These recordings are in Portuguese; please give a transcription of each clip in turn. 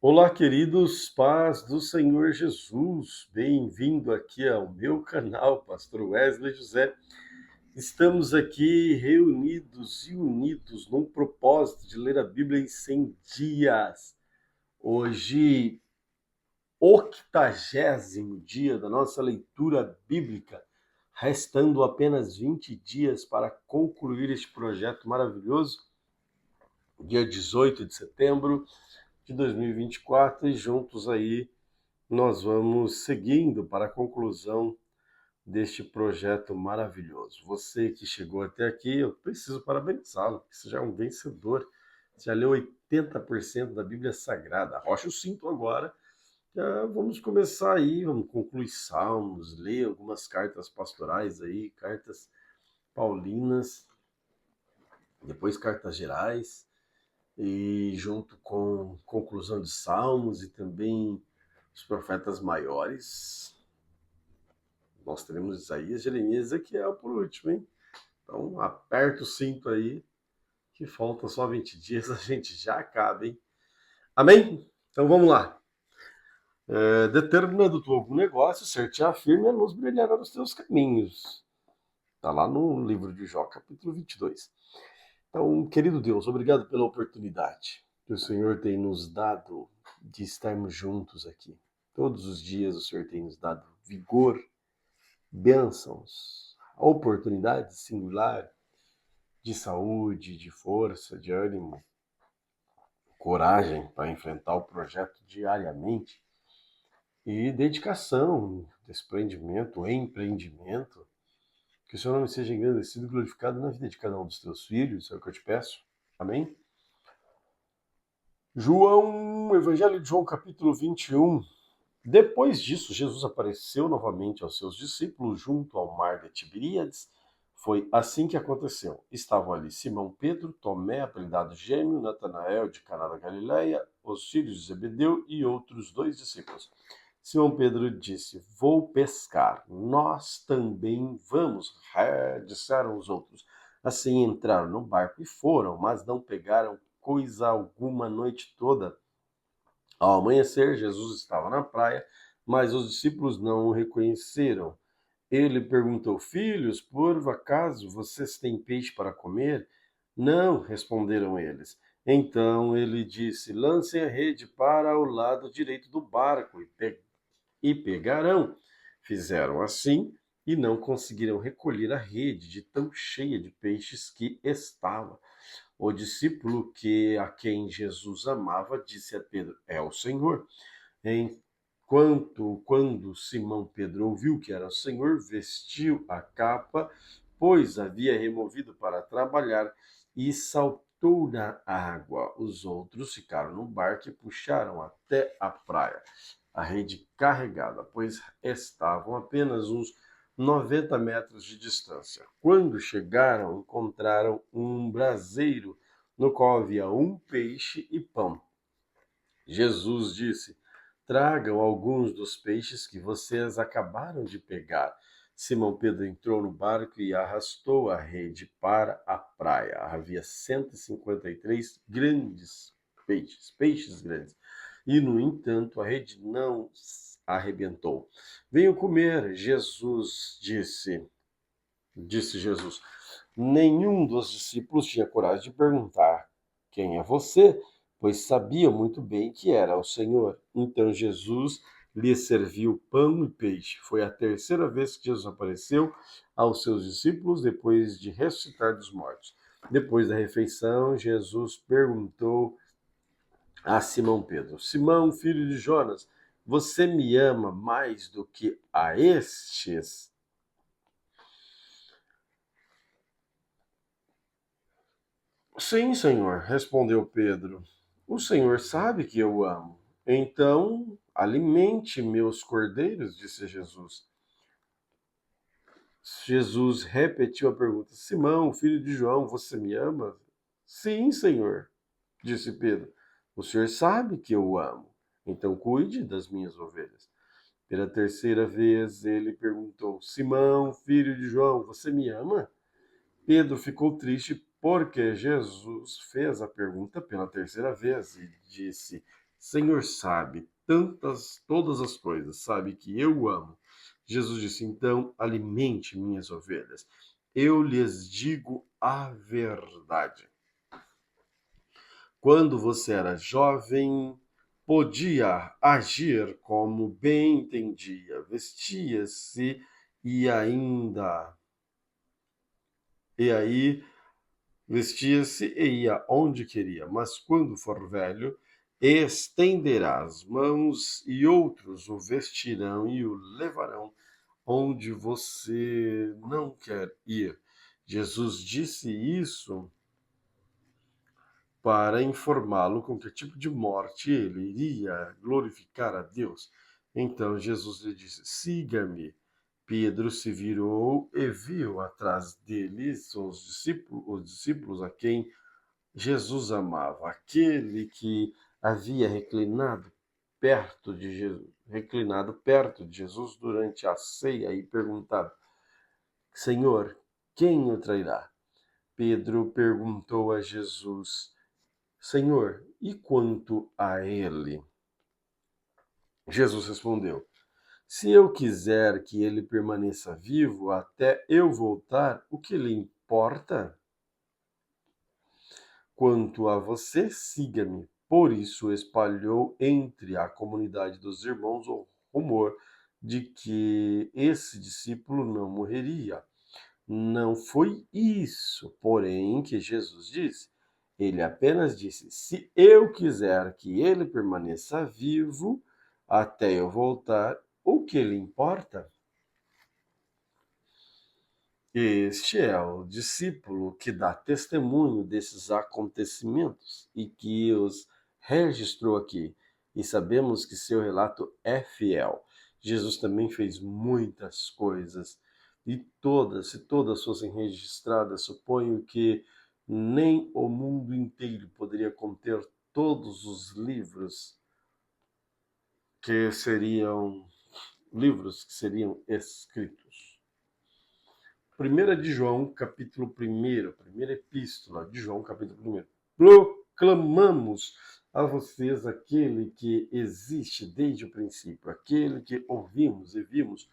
Olá, queridos, paz do Senhor Jesus. Bem-vindo aqui ao meu canal, Pastor Wesley José. Estamos aqui reunidos e unidos num propósito de ler a Bíblia em 100 dias. Hoje, 80º dia da nossa leitura bíblica, restando apenas 20 dias para concluir este projeto maravilhoso. Dia 18 de setembro de 2024 e juntos aí nós vamos seguindo para a conclusão deste projeto maravilhoso. Você que chegou até aqui, eu preciso parabenizá-lo, porque você já é um vencedor. Você já leu 80% da Bíblia Sagrada. Arrocha o cinto agora. Já vamos começar aí, vamos concluir Salmos, ler algumas cartas pastorais aí, cartas paulinas, depois cartas gerais, e junto com conclusão de Salmos e também os profetas maiores, nós teremos Isaías, Jeremias e Ezequiel por último, hein? Então aperta o cinto aí, que falta só 20 dias, a gente já acaba, hein? Amém? Então vamos lá. Determinando tu algum negócio, certear firme, a luz brilhará nos teus caminhos. Está lá no livro de Jó, capítulo 22. Então, querido Deus, obrigado pela oportunidade que o Senhor tem nos dado de estarmos juntos aqui. Todos os dias o Senhor tem nos dado vigor, bênçãos, a oportunidade singular de saúde, de força, de ânimo, coragem para enfrentar o projeto diariamente e dedicação, desprendimento, empreendimento. Que o seu nome seja engrandecido e glorificado na vida de cada um dos teus filhos, é o que eu te peço. Amém? Evangelho de João, capítulo 21. Depois disso, Jesus apareceu novamente aos seus discípulos junto ao mar de Tiberíades. Foi assim que aconteceu. Estavam ali Simão Pedro, Tomé, apelidado Gêmeo, Natanael de Caná da Galileia, os filhos de Zebedeu e outros dois discípulos. Simão Pedro disse: Vou pescar. Nós também vamos, disseram os outros. Assim entraram no barco e foram, mas não pegaram coisa alguma a noite toda. Ao amanhecer, Jesus estava na praia, mas os discípulos não o reconheceram. Ele perguntou: Filhos, por acaso vocês têm peixe para comer? Não, responderam eles. Então ele disse: Lancem a rede para o lado direito do barco e pegarão. Fizeram assim e não conseguiram recolher a rede de tão cheia de peixes que estava. O discípulo a quem Jesus amava disse a Pedro: É o Senhor. Quando Simão Pedro ouviu que era o Senhor, vestiu a capa, pois havia removido para trabalhar, e saltou na água. Os outros ficaram no barco e puxaram até a praia, a rede carregada, pois estavam apenas uns 90 metros de distância. Quando chegaram, encontraram um braseiro no qual havia um peixe e pão. Jesus disse: Tragam alguns dos peixes que vocês acabaram de pegar. Simão Pedro entrou no barco e arrastou a rede para a praia. Havia 153 grandes peixes grandes. E, no entanto, a rede não arrebentou. Venham comer, disse Jesus. Nenhum dos discípulos tinha coragem de perguntar: Quem é você? Pois sabia muito bem que era o Senhor. Então Jesus lhes serviu pão e peixe. Foi a terceira vez que Jesus apareceu aos seus discípulos depois de ressuscitar dos mortos. Depois da refeição, Jesus perguntou a Simão Pedro: Simão, filho de Jonas, você me ama mais do que a estes? Sim, Senhor, respondeu Pedro. O Senhor sabe que eu amo. Então, alimente meus cordeiros, disse Jesus. Jesus repetiu a pergunta: Simão, filho de João, você me ama? Sim, Senhor, disse Pedro. O Senhor sabe que eu o amo. Então, cuide das minhas ovelhas. Pela terceira vez, ele perguntou: Simão, filho de João, você me ama? Pedro ficou triste porque Jesus fez a pergunta pela terceira vez e disse: Senhor sabe todas as coisas, sabe que eu amo. Jesus disse, então, alimente minhas ovelhas. Eu lhes digo a verdade. Quando você era jovem, podia agir como bem entendia, vestia-se e ainda e aí vestia-se e ia onde queria, mas quando for velho, estenderá as mãos e outros o vestirão e o levarão onde você não quer ir. Jesus disse isso para informá-lo com que tipo de morte ele iria glorificar a Deus. Então Jesus lhe disse, siga-me. Pedro se virou e viu atrás deles os discípulos a quem Jesus amava, aquele que havia reclinado perto de Jesus durante a ceia e perguntado, Senhor, quem o trairá? Pedro perguntou a Jesus, Senhor, e quanto a ele? Jesus respondeu, se eu quiser que ele permaneça vivo até eu voltar, o que lhe importa? Quanto a você, siga-me. Por isso espalhou entre a comunidade dos irmãos o rumor de que esse discípulo não morreria. Não foi isso, porém, que Jesus disse. Ele apenas disse: se eu quiser que ele permaneça vivo até eu voltar, o que lhe importa? Este é o discípulo que dá testemunho desses acontecimentos e que os registrou aqui. E sabemos que seu relato é fiel. Jesus também fez muitas coisas e se todas fossem registradas, suponho que nem o mundo inteiro poderia conter todos os livros que seriam escritos. 1 de João, capítulo 1, primeira epístola de João, capítulo 1. Proclamamos a vocês aquele que existe desde o princípio, aquele que ouvimos e vimos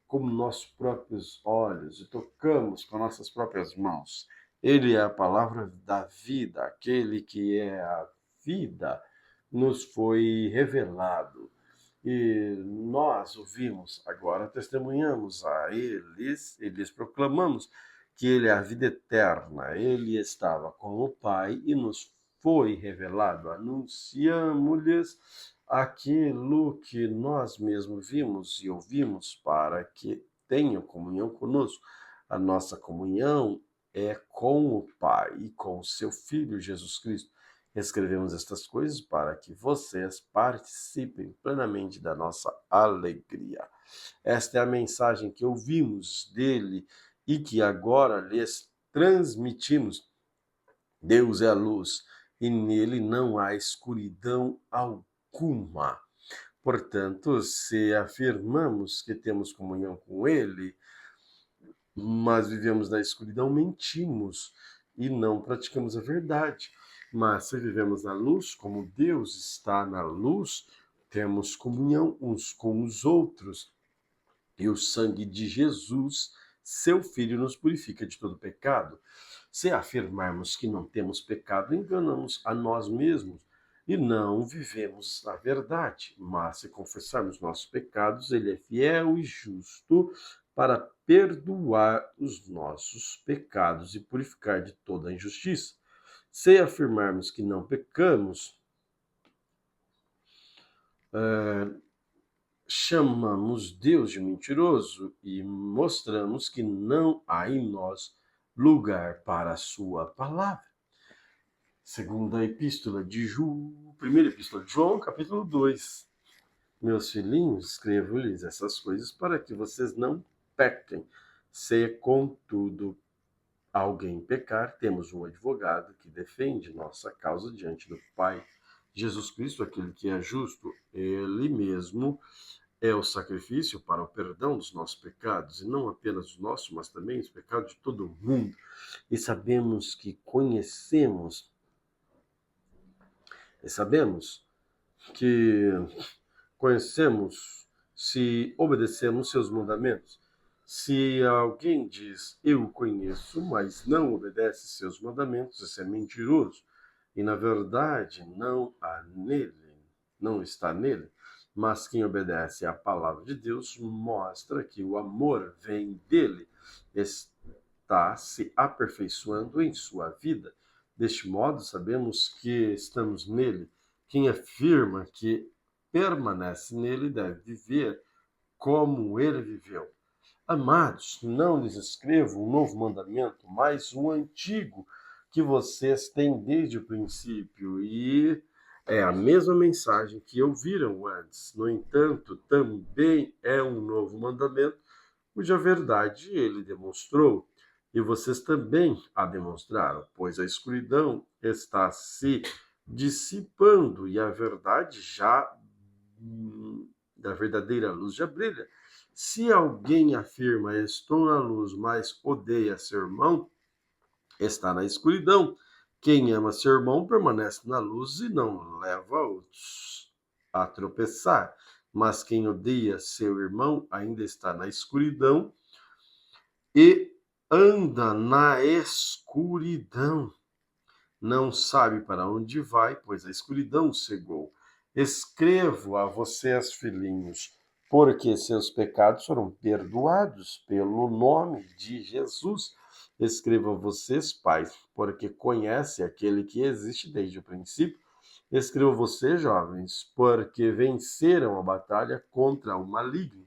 com nossos próprios olhos e tocamos com nossas próprias mãos. Ele é a palavra da vida, aquele que é a vida nos foi revelado. E nós ouvimos, agora testemunhamos a eles proclamamos que ele é a vida eterna, ele estava com o Pai e nos foi revelado. Anunciamos-lhes aquilo que nós mesmos vimos e ouvimos para que tenham comunhão conosco. A nossa comunhão é com o Pai e com o seu Filho Jesus Cristo. Escrevemos estas coisas para que vocês participem plenamente da nossa alegria. Esta é a mensagem que ouvimos dele e que agora lhes transmitimos. Deus é a luz e nele não há escuridão alguma. Portanto, se afirmamos que temos comunhão com ele, mas vivemos na escuridão, mentimos e não praticamos a verdade. Mas se vivemos na luz, como Deus está na luz, temos comunhão uns com os outros. E o sangue de Jesus, seu Filho, nos purifica de todo pecado. Se afirmarmos que não temos pecado, enganamos a nós mesmos e não vivemos a verdade. Mas se confessarmos nossos pecados, ele é fiel e justo para perdoar os nossos pecados e purificar de toda a injustiça. Se afirmarmos que não pecamos, chamamos Deus de mentiroso e mostramos que não há em nós lugar para a sua palavra. Segunda epístola de João, primeira epístola de João, capítulo 2. Meus filhinhos, escrevo-lhes essas coisas para que vocês não pequem. Se, contudo, alguém pecar, temos um advogado que defende nossa causa diante do Pai. Jesus Cristo, aquele que é justo, ele mesmo é o sacrifício para o perdão dos nossos pecados, e não apenas os nossos, mas também os pecados de todo mundo. E sabemos que conhecemos se obedecemos seus mandamentos. Se alguém diz, eu conheço, mas não obedece seus mandamentos, esse é mentiroso. E, na verdade, não está nele. Mas quem obedece à palavra de Deus mostra que o amor vem dele, está se aperfeiçoando em sua vida. Deste modo, sabemos que estamos nele. Quem afirma que permanece nele deve viver como ele viveu. Amados, não lhes escrevo um novo mandamento, mas um antigo que vocês têm desde o princípio, e é a mesma mensagem que ouviram antes. No entanto, também é um novo mandamento, cuja verdade ele demonstrou, e vocês também a demonstraram, pois a escuridão está se dissipando e a verdade da verdadeira luz já brilha. Se alguém afirma, estou na luz, mas odeia seu irmão, está na escuridão. Quem ama seu irmão permanece na luz e não leva outros a tropeçar. Mas quem odeia seu irmão ainda está na escuridão e anda na escuridão. Não sabe para onde vai, pois a escuridão o cegou. Escrevo a vocês, filhinhos, porque seus pecados foram perdoados pelo nome de Jesus. Escrevo a vocês, pais, porque conhece aquele que existe desde o princípio. Escrevo a vocês, jovens, porque venceram a batalha contra o maligno.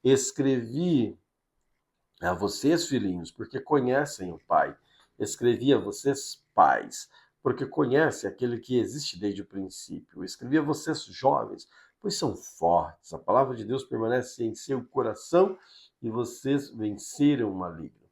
Escrevi a vocês, filhinhos, porque conhecem o Pai. Escrevi a vocês, pais, porque conhecem aquele que existe desde o princípio. Escrevi a vocês, jovens, pois são fortes. A palavra de Deus permanece em seu coração e vocês venceram o maligno.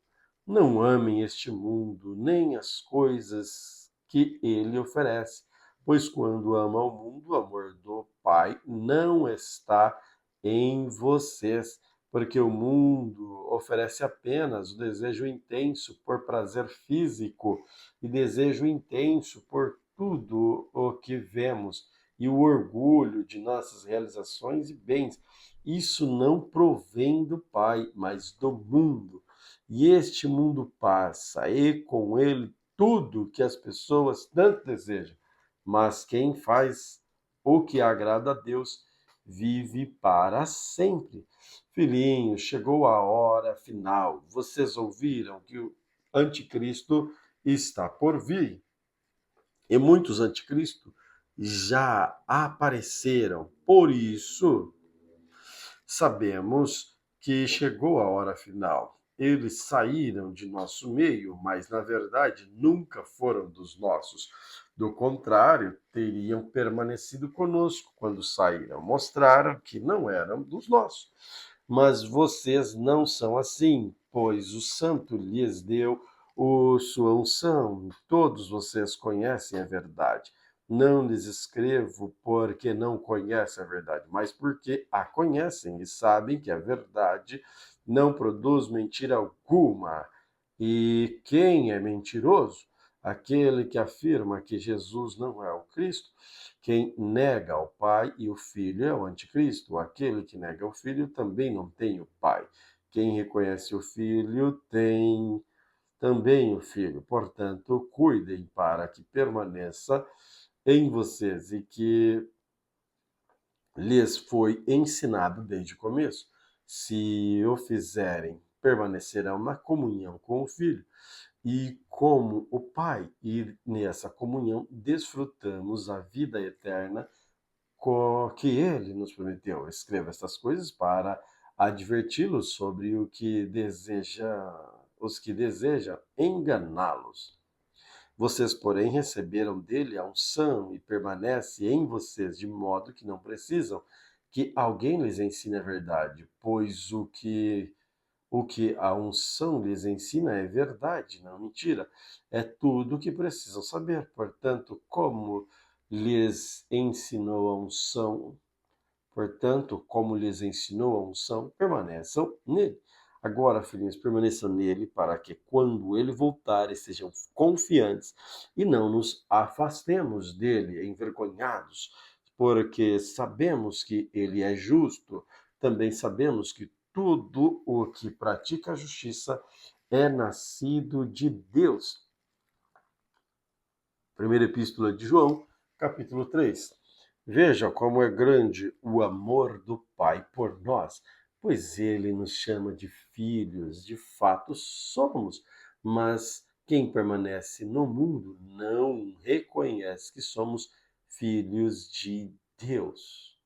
Não amem este mundo, nem as coisas que ele oferece, pois quando amam o mundo, o amor do Pai não está em vocês, porque o mundo oferece apenas o desejo intenso por prazer físico e desejo intenso por tudo o que vemos e o orgulho de nossas realizações e bens. Isso não provém do Pai, mas do mundo. E este mundo passa, e com ele tudo que as pessoas tanto desejam. Mas quem faz o que agrada a Deus vive para sempre. Filhinhos, chegou a hora final. Vocês ouviram que o anticristo está por vir. E muitos anticristos já apareceram. Por isso, sabemos que chegou a hora final. Eles saíram de nosso meio, mas na verdade nunca foram dos nossos. Do contrário, teriam permanecido conosco quando saíram. Mostraram que não eram dos nossos. Mas vocês não são assim, pois o Santo lhes deu sua unção. Todos vocês conhecem a verdade. Não lhes escrevo porque não conhecem a verdade, mas porque a conhecem e sabem que a verdade não produz mentira alguma. E quem é mentiroso? Aquele que afirma que Jesus não é o Cristo. Quem nega o Pai e o Filho é o anticristo. Aquele que nega o Filho também não tem o Pai. Quem reconhece o Filho tem também o Filho. Portanto, cuidem para que permaneça em vocês e que lhes foi ensinado desde o começo. Se o fizerem, permanecerão na comunhão com o Filho e como o Pai, e nessa comunhão desfrutamos a vida eterna que ele nos prometeu. Escreva estas coisas para adverti-los sobre os que desejam enganá-los. Vocês, porém, receberam dele a unção e permanece em vocês, de modo que não precisam que alguém lhes ensine a verdade, pois o que a unção lhes ensina é verdade, não mentira. É tudo o que precisam saber. Portanto, como lhes ensinou a unção, permaneçam nele. Agora, filhinhos, permaneçam nele para que, quando ele voltar, estejam confiantes e não nos afastemos dele, envergonhados, porque sabemos que ele é justo, também sabemos que tudo o que pratica a justiça é nascido de Deus. Primeira Epístola de João, capítulo 3. Veja como é grande o amor do Pai por nós, pois ele nos chama de filhos, de fato somos, mas quem permanece no mundo não reconhece que somos filhos de Deus,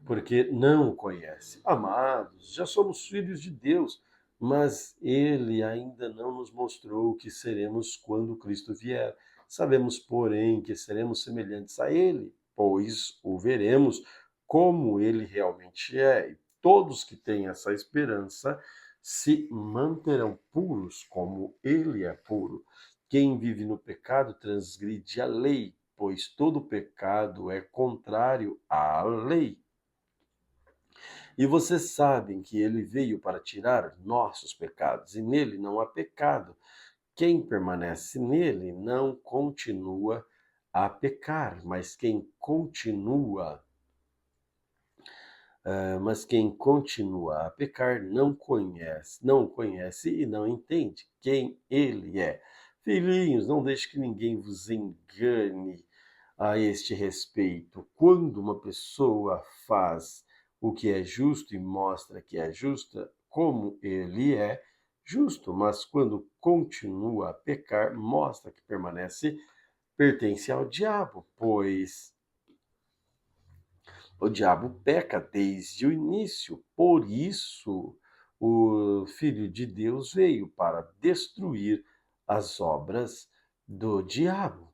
porque não o conhece. Amados, já somos filhos de Deus, mas ele ainda não nos mostrou o que seremos quando Cristo vier. Sabemos, porém, que seremos semelhantes a ele, pois o veremos como ele realmente é. E todos que têm essa esperança se manterão puros como ele é puro. Quem vive no pecado transgride a lei, pois todo pecado é contrário à lei. E vocês sabem que ele veio para tirar nossos pecados, e nele não há pecado. Quem permanece nele não continua a pecar, mas quem continua a pecar não o conhece e não entende quem ele é. Filhinhos, não deixe que ninguém vos engane a este respeito. Quando uma pessoa faz o que é justo e mostra que é justa, como ele é justo, mas quando continua a pecar, mostra que pertence ao diabo, pois o diabo peca desde o início. Por isso, o Filho de Deus veio para destruir as obras do diabo.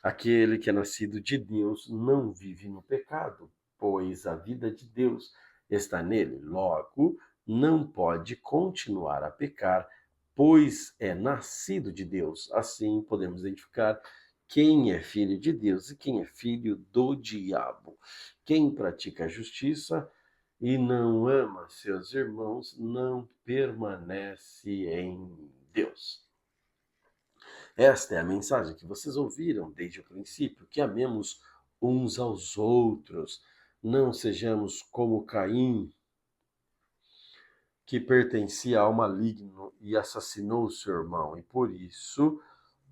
Aquele que é nascido de Deus não vive no pecado, pois a vida de Deus está nele. Logo, não pode continuar a pecar, pois é nascido de Deus. Assim, podemos identificar quem é filho de Deus e quem é filho do diabo. Quem pratica a justiça e não ama seus irmãos não permanece em Deus. Esta é a mensagem que vocês ouviram desde o princípio, que amemos uns aos outros, não sejamos como Caim, que pertencia ao maligno e assassinou seu irmão, e por isso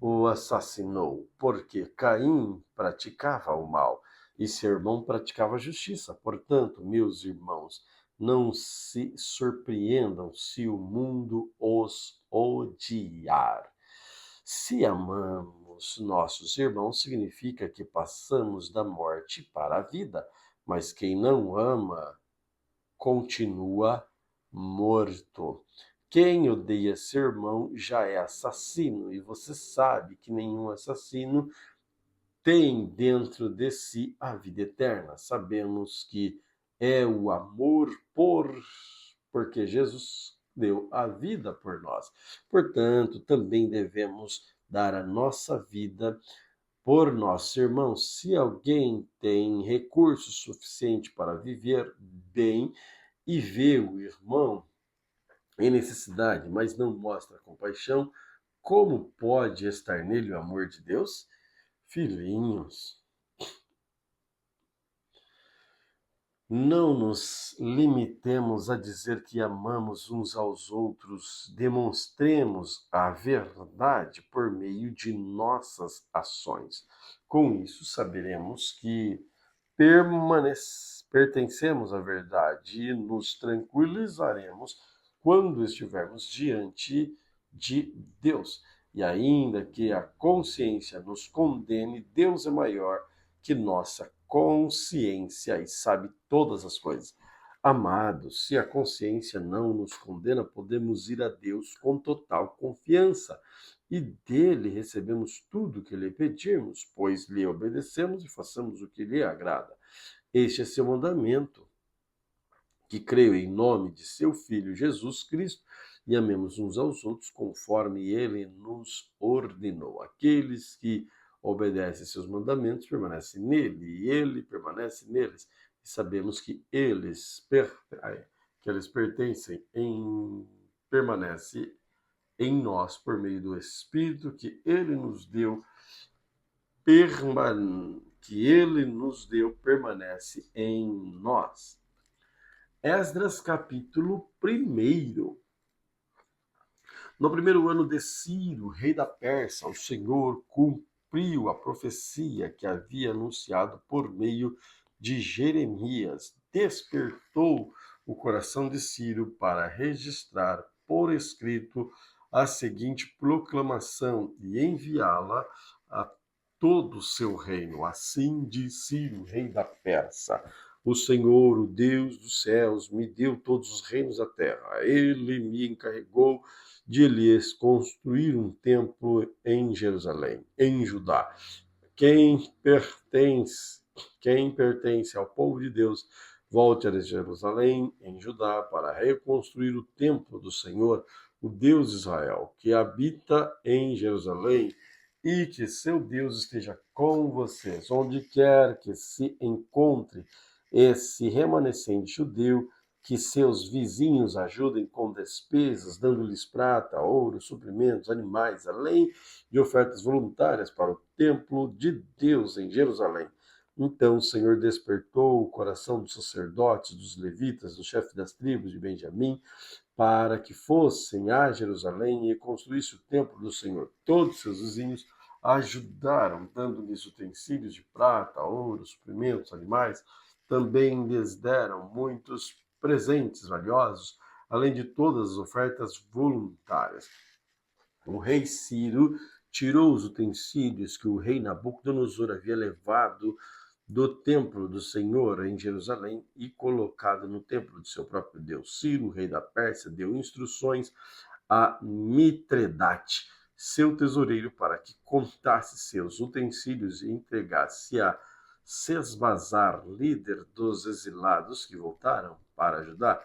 o assassinou, porque Caim praticava o mal e seu irmão praticava a justiça. Portanto, meus irmãos, não se surpreendam se o mundo os odiar. Se amamos nossos irmãos, significa que passamos da morte para a vida, mas quem não ama continua morto. Quem odeia seu irmão já é assassino, e você sabe que nenhum assassino tem dentro de si a vida eterna. Sabemos que é o amor porque Jesus deu a vida por nós. Portanto, também devemos dar a nossa vida por nossos irmãos. Se alguém tem recurso suficiente para viver bem e vê o irmão em necessidade, mas não mostra compaixão, como pode estar nele o amor de Deus? Filhinhos, não nos limitemos a dizer que amamos uns aos outros, demonstremos a verdade por meio de nossas ações. Com isso, saberemos que pertencemos à verdade e nos tranquilizaremos quando estivermos diante de Deus. E ainda que a consciência nos condene, Deus é maior que nossa consciência e sabe todas as coisas. Amados, se a consciência não nos condena, podemos ir a Deus com total confiança e dele recebemos tudo o que lhe pedirmos, pois lhe obedecemos e façamos o que lhe agrada. Este é seu mandamento, que creio em nome de seu Filho Jesus Cristo e amemos uns aos outros conforme ele nos ordenou. Aqueles que obedecem seus mandamentos permanecem nele e ele permanece neles. E sabemos que eles permanece em nós por meio do Espírito que ele nos deu que ele nos deu permanece em nós. Esdras capítulo 1. No primeiro ano de Ciro, rei da Pérsia, o Senhor cumpriu a profecia que havia anunciado por meio de Jeremias. Despertou o coração de Ciro para registrar por escrito a seguinte proclamação e enviá-la a todo o seu reino. Assim diz Ciro, rei da Pérsia: o Senhor, o Deus dos céus, me deu todos os reinos da terra. Ele me encarregou de lhes construir um templo em Jerusalém, em Judá. Quem pertence ao povo de Deus, volte a Jerusalém, em Judá, para reconstruir o templo do Senhor, o Deus de Israel, que habita em Jerusalém, e que seu Deus esteja com vocês, onde quer que se encontre esse remanescente judeu, que seus vizinhos ajudem com despesas, dando-lhes prata, ouro, suprimentos, animais, além de ofertas voluntárias para o templo de Deus em Jerusalém. Então o Senhor despertou o coração dos sacerdotes, dos levitas, do chefe das tribos de Benjamim, para que fossem a Jerusalém e construísse o templo do Senhor. Todos seus vizinhos ajudaram, dando-lhes utensílios de prata, ouro, suprimentos, animais. Também lhes deram muitos presentes valiosos, além de todas as ofertas voluntárias. O rei Ciro tirou os utensílios que o rei Nabucodonosor havia levado do templo do Senhor em Jerusalém e colocado no templo de seu próprio Deus. Ciro, rei da Pérsia, deu instruções a Mitredate, seu tesoureiro, para que contasse seus utensílios e entregasse a Sesbazar, líder dos exilados que voltaram para ajudar.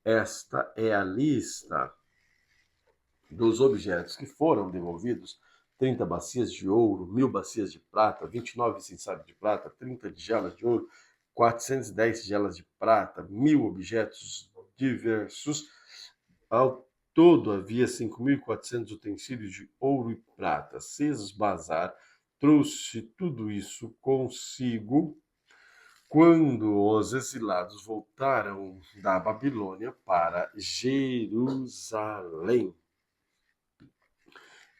Esta é a lista dos objetos que foram devolvidos: 30 bacias de ouro, 1000 bacias de prata, 29 incensários de prata, 30 tigelas de ouro, 410 tigelas de prata, 1000 objetos diversos. Ao todo havia 5.400 utensílios de ouro e prata. Sesbazar trouxe tudo isso consigo quando os exilados voltaram da Babilônia para Jerusalém.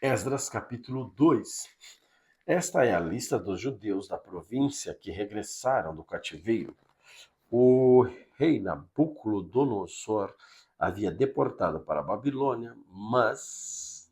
Esdras capítulo 2. Esta é a lista dos judeus da província que regressaram do cativeiro. O rei Nabucodonosor havia deportado para a Babilônia, mas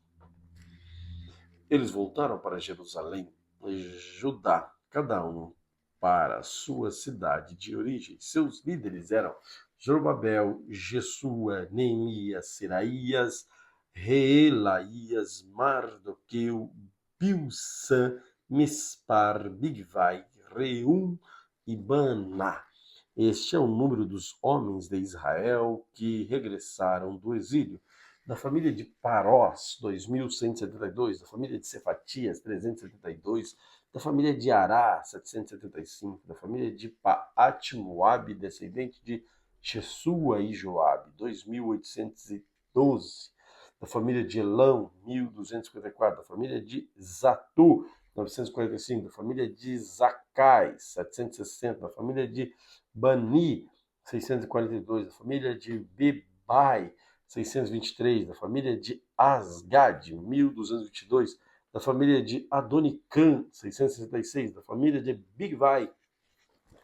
eles voltaram para Jerusalém e Judá, cada um para sua cidade de origem. Seus líderes eram Zorobabel, Jesua, Neemias, Seraías, Reelaías, Mardoqueu, Bilsã, Mispar, Bigvai, Reum e Baná. Este é o número dos homens de Israel que regressaram do exílio. Da família de Parós, 2.172, da família de Cefatias, 372, da família de Ará, 775, da família de Paat-Moabe, descendente de Jesua e Joabe, 2.812, da família de Elão, 1.254, da família de Zatu, 945, da família de Zacai, 760, da família de Bani, 642, da família de Bebai, 623, da família de Asgad, 1222, da família de Adonicam, 666, da família de Bigvai,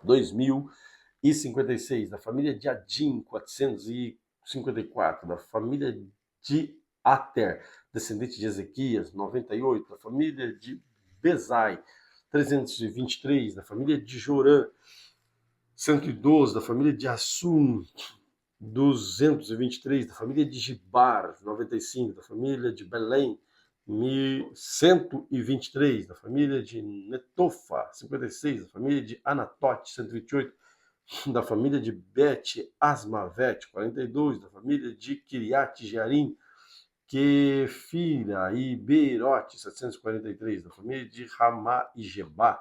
2056, da família de Adim, 454, da família de Ater, descendente de Ezequias, 98, da família de Bezai, 323, da família de Jorã, 112, da família de Assum, 223, da família de Gibar, 95, da família de Belém, 123, da família de Netofa, 56, da família de Anatote, 128, da família de Bet Asmavet, 42, da família de Kiriat Jearim, Kefira e Beirote, 743, da família de Ramá e Jebá,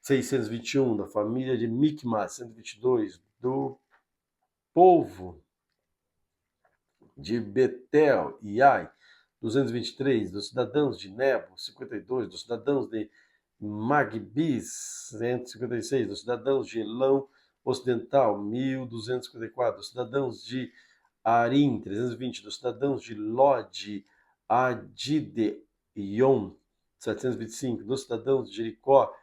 621, da família de Micmas, 122, do povo de Betel e Ai, 223, dos cidadãos de Nebo, 52, dos cidadãos de Magbis, 156, dos cidadãos de Elão Ocidental, 1254, dos cidadãos de Arim, 320, dos cidadãos de Lod, Adideion, 725, dos cidadãos de Jericó,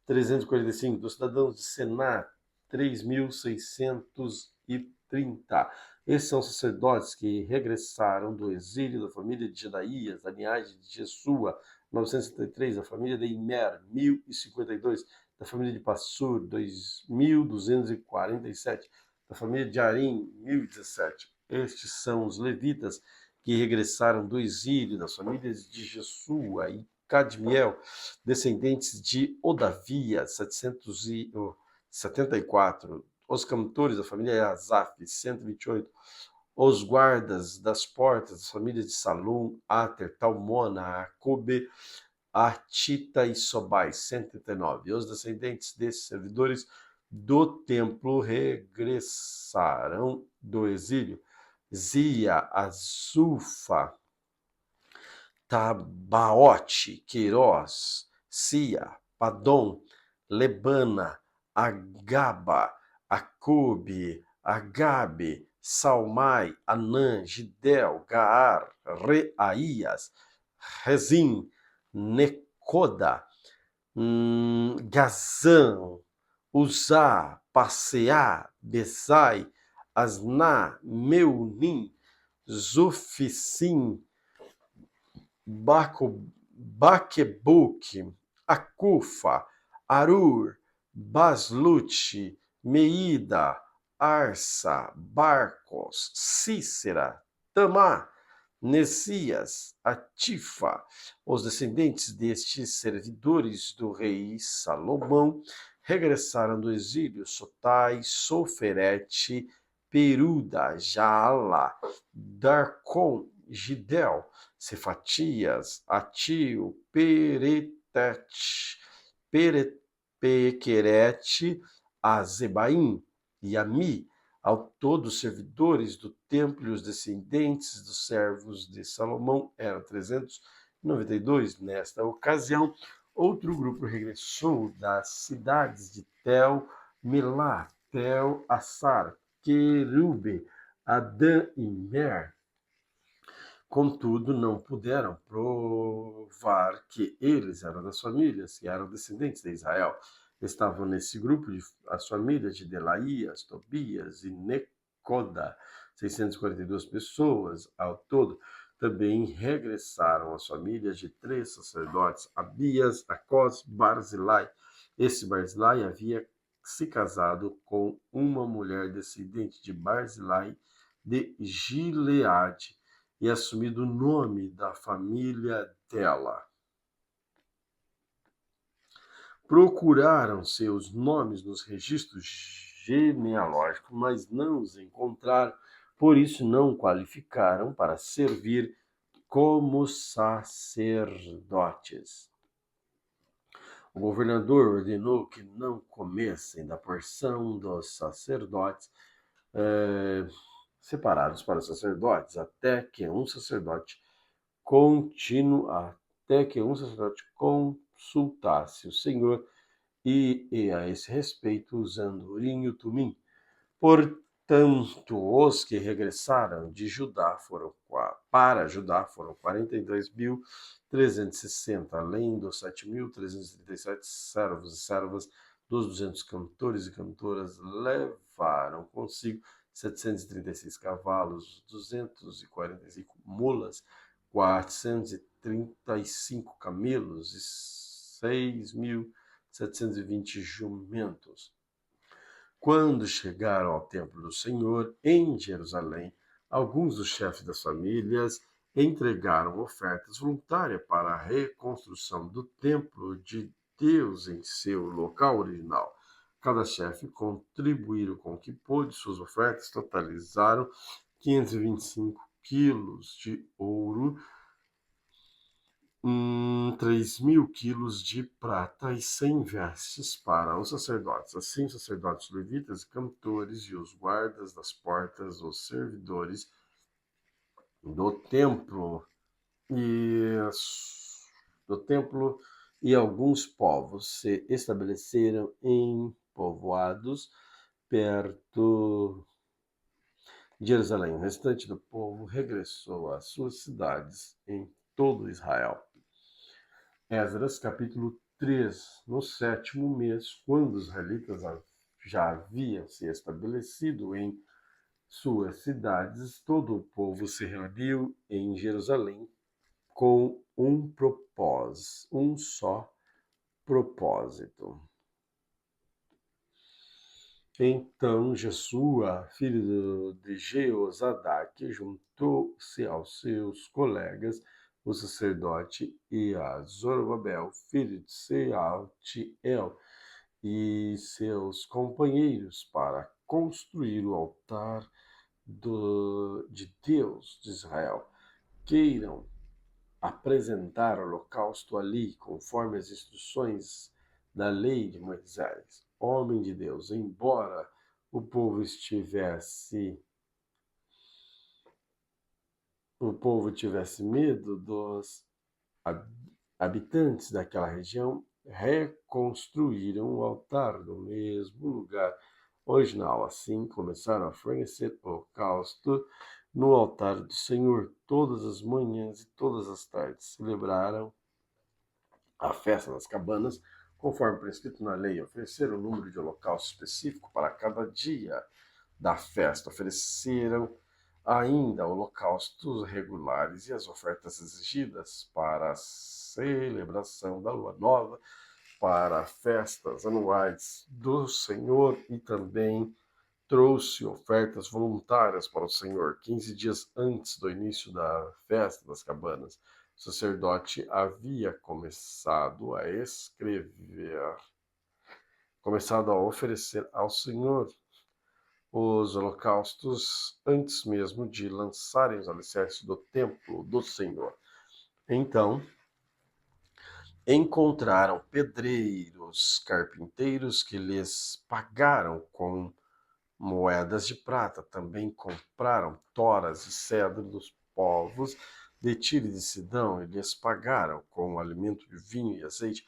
345, dos cidadãos de Sená, 3.630. Esses são sacerdotes que regressaram do exílio da família de Jedaías, da linhagem de Jesua, 973, da família de Imer, 1052, da família de Passur, 2247, da família de Arim, 1017. Estes são os levitas que regressaram do exílio das famílias de Jesua e Cadmiel, descendentes de Odavia, 774. Os cantores da família Asaf, 128. Os guardas das portas das famílias de Salum, Ater, Talmona, Akobe, Atita e Sobai, 139. E os descendentes desses servidores do templo regressaram do exílio: Zia, Azufa, Tabaote, Queiroz, Cia, Padom, Lebana, Agaba, Acube, Agabe, Salmai, Anã, Gidel, Gaar, Reaías, Rezim, Necoda, Gazã, Uzá, Passeá, Bezai, Asná, Meunim, Zuficim, Baquebuque, Acufa, Arur, Basluti, Meida, Arsa, Barcos, Cícera, Tamá, Nesias, Atifa. Os descendentes destes servidores do rei Salomão regressaram do exílio: Sotai, Soferete, Peruda, Jaala, Darcon, Gidel, Cefatias, Atio, Pequerete, Azebaim e Ami, ao todos servidores do templo, e os descendentes dos servos de Salomão eram 392. Nesta ocasião, outro grupo regressou das cidades de Tel, Melá, Tel, Assar, Querube, Adã e Mer. Contudo, não puderam provar que eles eram das famílias, que eram descendentes de Israel. Estavam nesse grupo as famílias de Delaías, Tobias e Necoda, 642 pessoas ao todo. Também regressaram as famílias de 3 sacerdotes, Abias, Acós, Barzilai. Esse Barzilai havia se casado com uma mulher descendente de Barzilai de Gileade e assumido o nome da família dela. Procuraram seus nomes nos registros genealógicos, mas não os encontraram, por isso não qualificaram para servir como sacerdotes. O governador ordenou que não comessem da porção dos sacerdotes separados para os sacerdotes, até que um sacerdote consultasse o Senhor e a esse respeito usando Urim e Tumim. Portanto, os que regressaram de Judá para Judá foram 43.360, além dos 7.337 servos e servas. Dos 200 cantores e cantoras levaram consigo 736 cavalos, 245 mulas, 435 camelos e 6.720 jumentos. Quando chegaram ao templo do Senhor, em Jerusalém, alguns dos chefes das famílias entregaram ofertas voluntárias para a reconstrução do templo de Deus em seu local original. Cada chefe contribuiu com o que pôde. Suas ofertas totalizaram 525 quilos de ouro, 3.000 quilos de prata e 100 vestes para os sacerdotes. Assim, os sacerdotes levitas, cantores e os guardas das portas, os servidores do templo e E alguns povos se estabeleceram em povoados perto de Jerusalém. O restante do povo regressou às suas cidades em todo Israel. Esdras, capítulo 3. No 7º mês, quando os israelitas já haviam se estabelecido em suas cidades, todo o povo se reuniu em Jerusalém com um só propósito. Então Jesua, filho de Jeozadak, juntou-se aos seus colegas, o sacerdote, e a Zorobabel, filho de Sealtiel, e seus companheiros, para construir o altar de Deus de Israel. Queiram apresentar holocausto ali, conforme as instruções da lei de Moisés. Homem de Deus, embora o povo tivesse medo dos habitantes daquela região, reconstruíram o altar no mesmo lugar original. Assim, começaram a fornecer holocausto no altar do Senhor todas as manhãs e todas as tardes. Celebraram a festa das cabanas, conforme prescrito na lei. Ofereceram um número de holocausto específico para cada dia da festa. Ofereceram ainda holocaustos regulares e as ofertas exigidas para a celebração da lua nova, para festas anuais do Senhor, e também trouxe ofertas voluntárias para o Senhor 15 dias antes do início da festa das cabanas. O sacerdote havia começado a oferecer ao Senhor os holocaustos antes mesmo de lançarem os alicerces do templo do Senhor. Então, encontraram pedreiros, carpinteiros que lhes pagaram com moedas de prata. Também compraram toras e cedro dos povos de Tiro e de Sidão e lhes pagaram com alimento de vinho e azeite.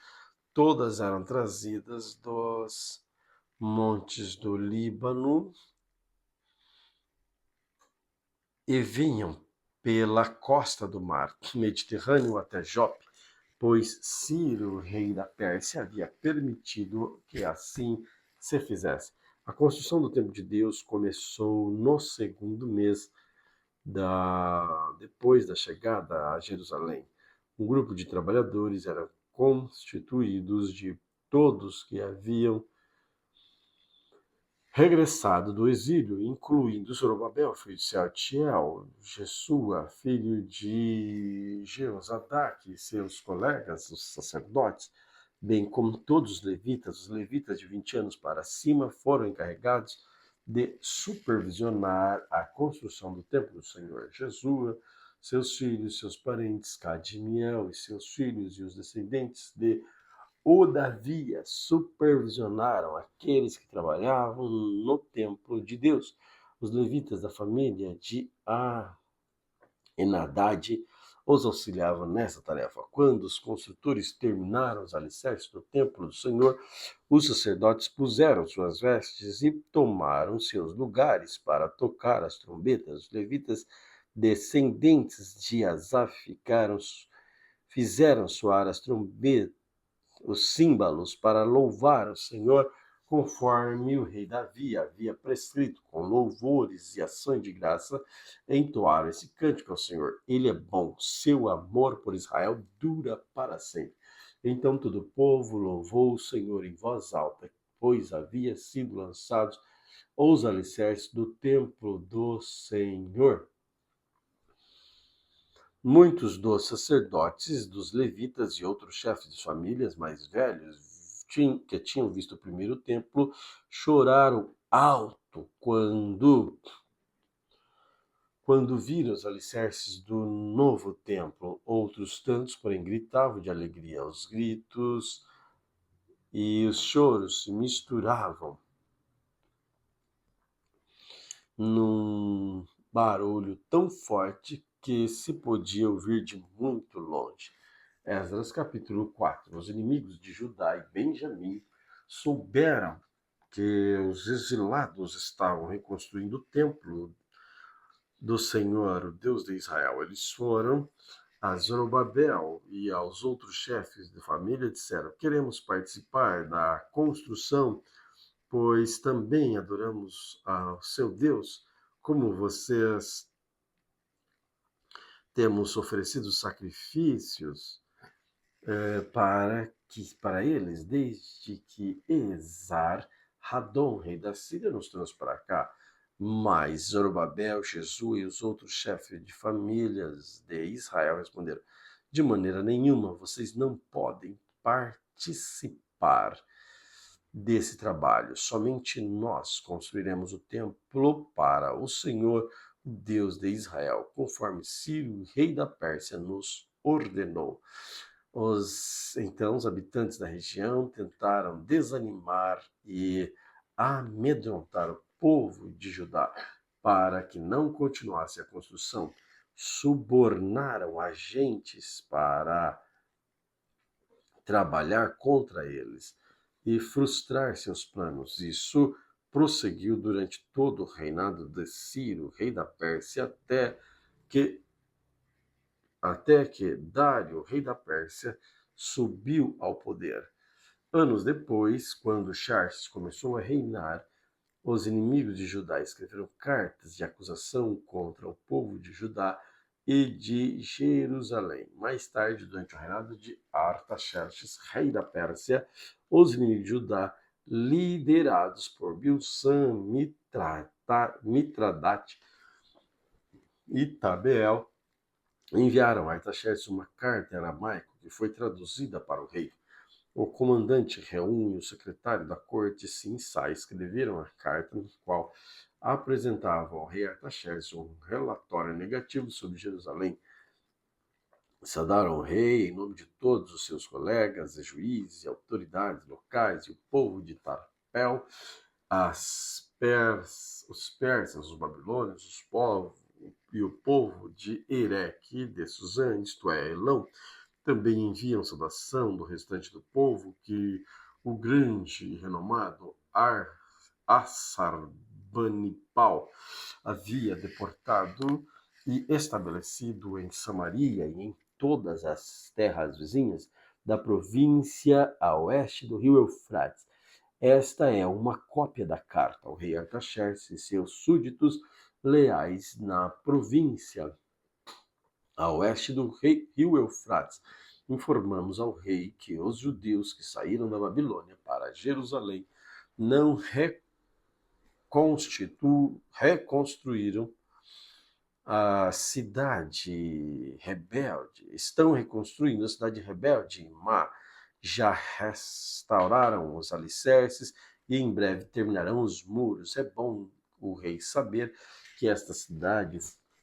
Todas eram trazidas dos montes do Líbano e vinham pela costa do mar Mediterrâneo até Jope, pois Ciro, rei da Pérsia, havia permitido que assim se fizesse. A construção do templo de Deus começou no 2º mês depois da chegada a Jerusalém. Um grupo de trabalhadores era constituídos de todos que haviam regressado do exílio, incluindo Zorobabel, filho de Sealtiel, Jesua, filho de Jeozadak, e seus colegas, os sacerdotes, bem como todos os levitas de 20 anos para cima, foram encarregados de supervisionar a construção do templo do Senhor. Jesua, seus filhos, seus parentes, Cadmiel e seus filhos e os descendentes de Odavia supervisionaram aqueles que trabalhavam no templo de Deus. Os levitas da família de Enadad os auxiliavam nessa tarefa. Quando os construtores terminaram os alicerces do templo do Senhor, os sacerdotes puseram suas vestes e tomaram seus lugares para tocar as trombetas. Os levitas descendentes de Asaf fizeram soar as trombetas, os símbolos, para louvar o Senhor, conforme o rei Davi havia prescrito, com louvores e ações de graça, entoaram esse cântico ao Senhor. Ele é bom, seu amor por Israel dura para sempre. Então todo o povo louvou o Senhor em voz alta, pois havia sido lançados os alicerces do templo do Senhor. Muitos dos sacerdotes, dos levitas e outros chefes de famílias mais velhos que tinham visto o primeiro templo choraram alto quando viram os alicerces do novo templo. Outros tantos, porém, gritavam de alegria. Os gritos e os choros se misturavam num barulho tão forte que se podia ouvir de muito longe. Esdras capítulo 4. Os inimigos de Judá e Benjamim souberam que os exilados estavam reconstruindo o templo do Senhor, o Deus de Israel. Eles foram a Zorobabel e aos outros chefes de família e disseram: queremos participar da construção, pois também adoramos ao seu Deus, como vocês temos oferecido sacrifícios para eles, desde que Esar-Hadon, rei da Síria, nos trouxe para cá. Mas Zorobabel, Jesus e os outros chefes de famílias de Israel responderam: de maneira nenhuma, vocês não podem participar desse trabalho. Somente nós construiremos o templo para o Senhor, o Deus de Israel, conforme Ciro, rei da Pérsia, nos ordenou. Então, os habitantes da região tentaram desanimar e amedrontar o povo de Judá para que não continuasse a construção. Subornaram agentes para trabalhar contra eles e frustrar seus planos. Isso prosseguiu durante todo o reinado de Ciro, rei da Pérsia, até que Dário, rei da Pérsia, subiu ao poder. Anos depois, quando Xerxes começou a reinar, os inimigos de Judá escreveram cartas de acusação contra o povo de Judá e de Jerusalém. Mais tarde, durante o reinado de Artaxerxes, rei da Pérsia, os inimigos de Judá, liderados por Bilsan, Mitradate e Tabeel, enviaram a Artaxerxes uma carta em aramaico que foi traduzida para o rei. O comandante Reum e o secretário da corte Sinsai escreveram a carta no qual apresentavam ao rei Artaxerxes um relatório negativo sobre Jerusalém. Saudaram ao rei em nome de todos os seus colegas, juízes e autoridades locais e o povo de Tarpel, os persas, os babilônios, os povos e o povo de Ereque, de Suzã, isto é, Elão. Também enviam saudação do restante do povo que o grande e renomado Assurbanipal havia deportado e estabelecido em Samaria e em todas as terras vizinhas da província a oeste do rio Eufrates. Esta é uma cópia da carta ao rei Artaxerxes e seus súditos leais na província a oeste do rio Eufrates. Informamos ao rei que os judeus que saíram da Babilônia para Jerusalém não reconstruíram a cidade rebelde. Estão reconstruindo a cidade rebelde em Má. Já restauraram os alicerces e em breve terminarão os muros. É bom o rei saber que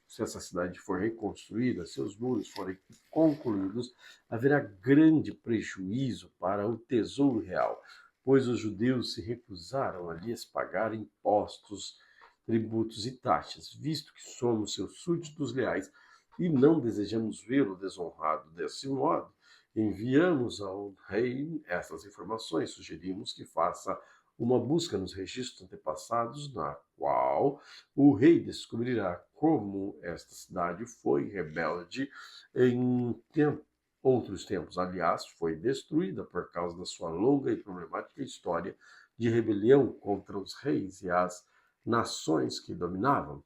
se essa cidade for reconstruída, seus muros forem concluídos, haverá grande prejuízo para o tesouro real, pois os judeus se recusaram a lhes pagar impostos, tributos e taxas, visto que somos seus súditos leais e não desejamos vê-lo desonrado desse modo. Enviamos ao rei essas informações, sugerimos que faça uma busca nos registros antepassados, na qual o rei descobrirá como esta cidade foi rebelde em outros tempos. Aliás, foi destruída por causa da sua longa e problemática história de rebelião contra os reis e as nações que dominavam.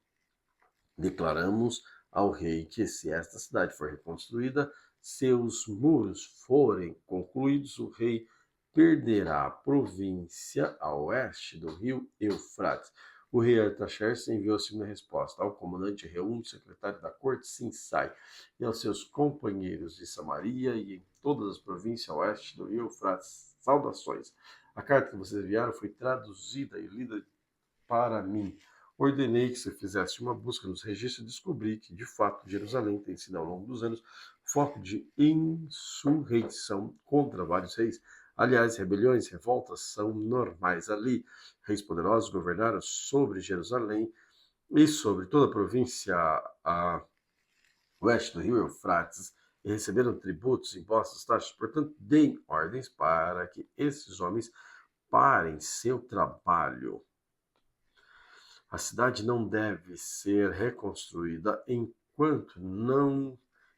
Declaramos ao rei que, se esta cidade for reconstruída, seus muros forem concluídos, o rei perderá a província a oeste do rio Eufrates. O rei Artaxerxes enviou a seguinte resposta ao comandante Reum, secretário da corte Sinsai, e aos seus companheiros de Samaria e em todas as províncias a oeste do rio Eufrates. Saudações. A carta que vocês enviaram foi traduzida e lida para mim. Ordenei que se fizesse uma busca nos registros e descobri que, de fato, Jerusalém tem sido, ao longo dos anos, foco de insurreição contra vários reis. Aliás, rebeliões e revoltas são normais ali. Reis poderosos governaram sobre Jerusalém e sobre toda a província a oeste do rio Eufrates e receberam tributos, impostos, taxas. Portanto, deem ordens para que esses homens parem seu trabalho. A cidade não deve ser reconstruída enquanto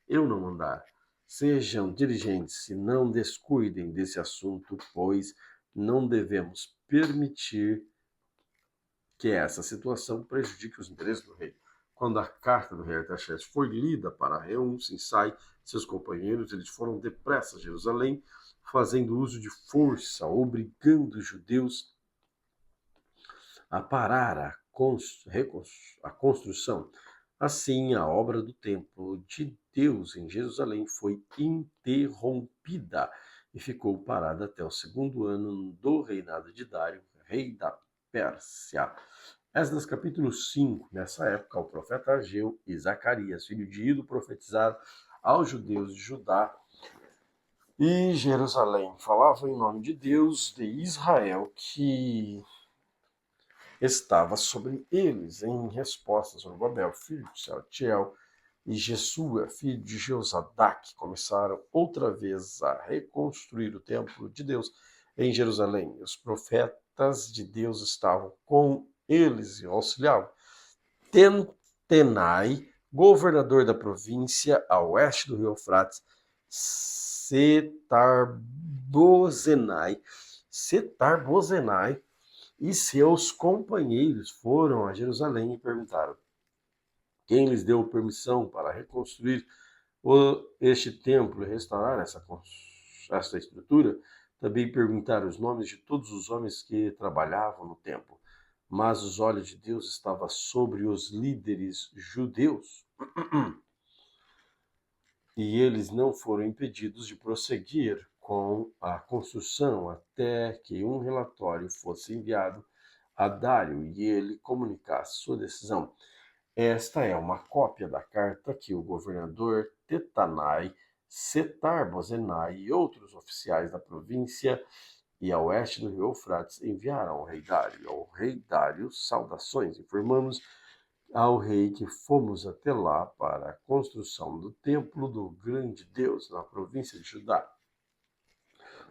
eu não mandar. Sejam diligentes e não descuidem desse assunto, pois não devemos permitir que essa situação prejudique os interesses do rei. Quando a carta do rei Artaxerxes foi lida para Reum, Sinsai e seus companheiros, eles foram depressa a Jerusalém, fazendo uso de força, obrigando os judeus a parar a construção. Assim, a obra do templo de Deus em Jerusalém foi interrompida e ficou parada até o segundo ano do reinado de Dário, rei da Pérsia. Esdras capítulo 5. Nessa época, o profeta Ageu e Zacarias, filho de Ido, profetizaram aos judeus de Judá e Jerusalém. Falavam em nome de Deus de Israel, que estava sobre eles. Em resposta, Zorobabel, filho de Saltiel, e Jesua, filho de Jeozadak, começaram outra vez a reconstruir o templo de Deus em Jerusalém. Os profetas de Deus estavam com eles e auxiliavam. Tentenai, governador da província a oeste do rio Eufrates, Setar-Bozenai e seus companheiros foram a Jerusalém e perguntaram: quem lhes deu permissão para reconstruir este templo e restaurar essa estrutura? Também perguntaram os nomes de todos os homens que trabalhavam no templo. Mas os olhos de Deus estavam sobre os líderes judeus e eles não foram impedidos de prosseguir com a construção até que um relatório fosse enviado a Dário e ele comunicasse sua decisão. Esta é uma cópia da carta que o governador Tetanai, Setar-Bozenai e outros oficiais da província e a oeste do rio Eufrates enviaram ao rei Dário. Ao rei Dário, saudações. Informamos ao rei que fomos até lá para a construção do templo do grande Deus na província de Judá.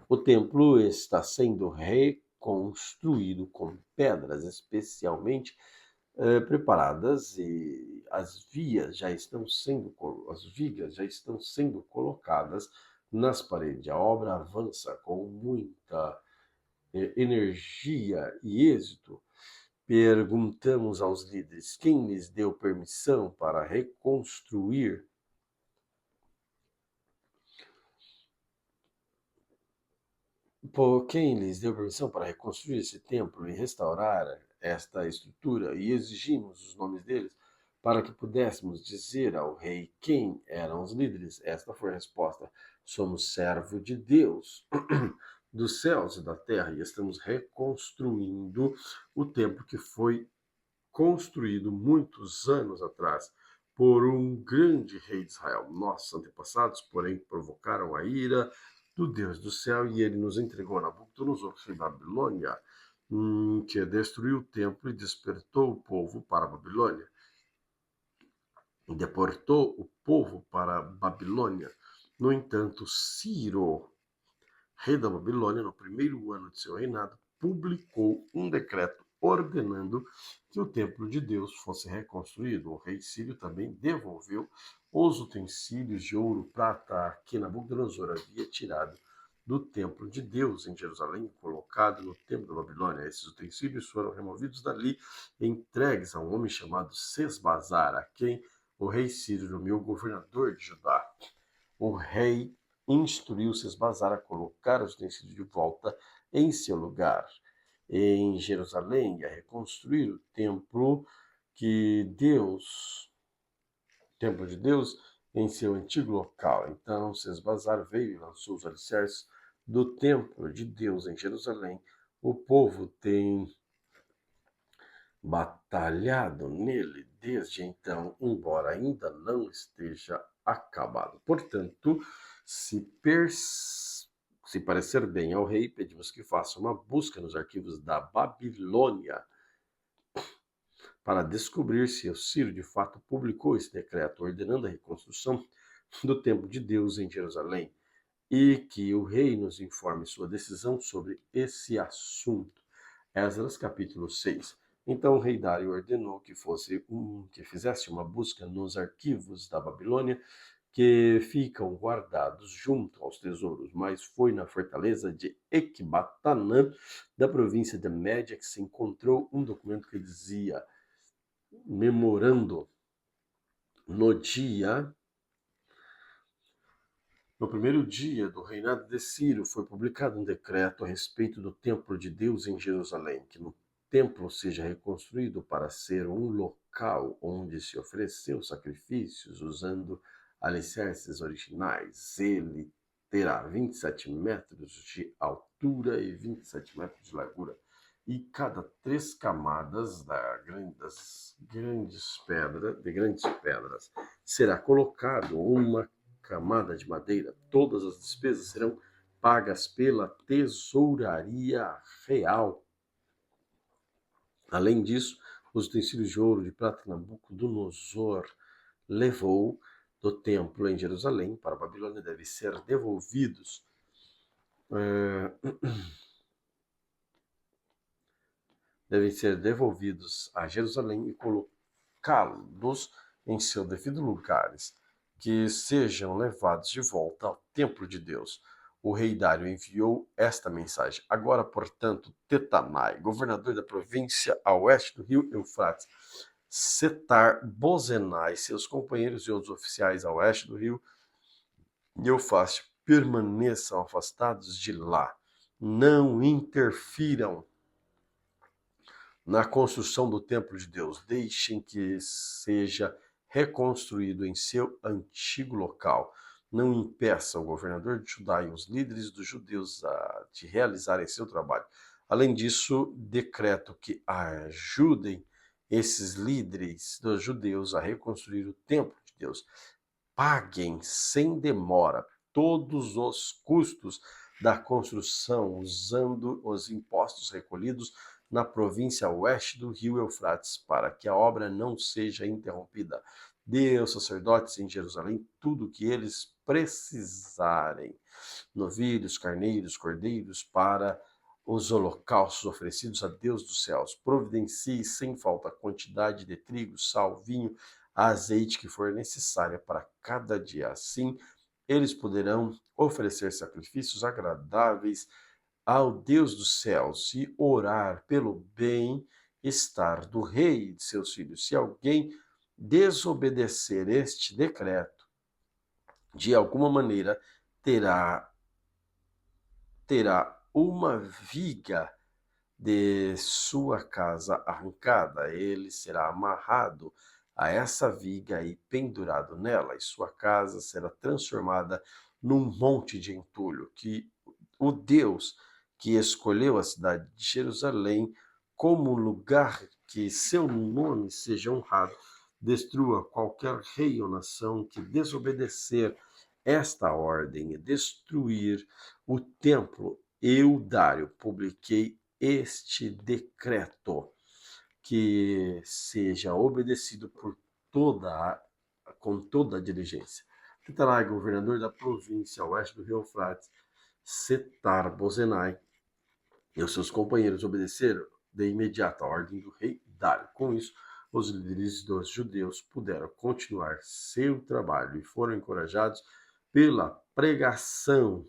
O templo está sendo reconstruído com pedras especialmente preparadas e as vigas já estão sendo colocadas nas paredes. A obra avança com muita energia e êxito. Perguntamos aos líderes quem lhes deu permissão para reconstruir esse templo e restaurar esta estrutura, e exigimos os nomes deles para que pudéssemos dizer ao rei quem eram os líderes. Esta foi a resposta: somos servo de Deus dos céus e da terra e estamos reconstruindo o templo que foi construído muitos anos atrás por um grande rei de Israel. Nossos antepassados, porém, provocaram a ira do Deus do céu e ele nos entregou a Nabucodonosor, rei da Babilônia, que destruiu o templo e despertou o povo para a Babilônia. E deportou o povo para a Babilônia. No entanto, Ciro, rei da Babilônia, no primeiro ano de seu reinado, publicou um decreto ordenando que o templo de Deus fosse reconstruído. O rei Sírio também devolveu os utensílios de ouro e prata que Nabucodonosor havia tirado do templo de Deus em Jerusalém e colocado no templo da Babilônia. Esses utensílios foram removidos dali e entregues a um homem chamado Sesbazar, a quem o rei Sírio nomeou governador de Judá. O rei instruiu Sesbazar a colocar os utensílios de volta em seu lugar em Jerusalém e a reconstruir o templo de Deus em seu antigo local. Então Sesbazar veio e lançou os alicerces do templo de Deus em Jerusalém. O povo tem batalhado nele desde então, embora ainda não esteja acabado. Portanto, se parecer bem ao rei, pedimos que faça uma busca nos arquivos da Babilônia para descobrir se o Ciro de fato publicou esse decreto ordenando a reconstrução do templo de Deus em Jerusalém, e que o rei nos informe sua decisão sobre esse assunto. Esdras capítulo 6. Então o rei Dário ordenou que fizesse uma busca nos arquivos da Babilônia que ficam guardados junto aos tesouros, mas foi na fortaleza de Ecbatanã, da província de Média, que se encontrou um documento que dizia: memorando no dia No primeiro dia do reinado de Ciro, foi publicado um decreto a respeito do templo de Deus em Jerusalém, que no templo seja reconstruído para ser um local onde se ofereceu sacrifícios usando alicerces originais. Ele terá 27 metros de altura e 27 metros de largura, e cada 3 camadas das grandes pedras será colocado uma camada de madeira. Todas as despesas serão pagas pela tesouraria real. Além disso, os utensílios de ouro e de prata que Nabucodonosor levou do templo em Jerusalém para a Babilônia devem ser devolvidos a Jerusalém e colocá-los em seus devidos lugares, que sejam levados de volta ao templo de Deus. O rei Dário enviou esta mensagem: agora, portanto, Tetanai, governador da província a oeste do rio Eufrates, Setar-Bozenai, seus companheiros e outros oficiais a oeste do rio Eufrates, permaneçam afastados de lá. Não interfiram na construção do templo de Deus. Deixem que seja reconstruído em seu antigo local. Não impeçam o governador de Judá e os líderes dos judeus de realizarem seu trabalho. Além disso, decreto que ajudem esses líderes dos judeus a reconstruir o templo de Deus. Paguem sem demora todos os custos da construção usando os impostos recolhidos na província oeste do rio Eufrates, para que a obra não seja interrompida. Dê aos sacerdotes em Jerusalém tudo o que eles precisarem: novilhos, carneiros, cordeiros, para os holocaustos oferecidos a Deus dos céus. Providencie sem falta a quantidade de trigo, sal, vinho, azeite que for necessária para cada dia. Assim, eles poderão oferecer sacrifícios agradáveis ao Deus dos céus e orar pelo bem-estar do rei e de seus filhos. Se alguém desobedecer este decreto, de alguma maneira terá uma viga de sua casa arrancada. Ele será amarrado a essa viga e pendurado nela, e sua casa será transformada num monte de entulho. Que o Deus que escolheu a cidade de Jerusalém como lugar que seu nome seja honrado, destrua qualquer rei ou nação que desobedecer esta ordem e destruir o templo. Eu, Dário, publiquei este decreto, que seja obedecido com toda a diligência. Tetanai, governador da província oeste do rio Eufrates, Setar-Bozenai e os seus companheiros obedeceram de imediato a ordem do rei Dário. Com isso, os líderes dos judeus puderam continuar seu trabalho e foram encorajados pela pregação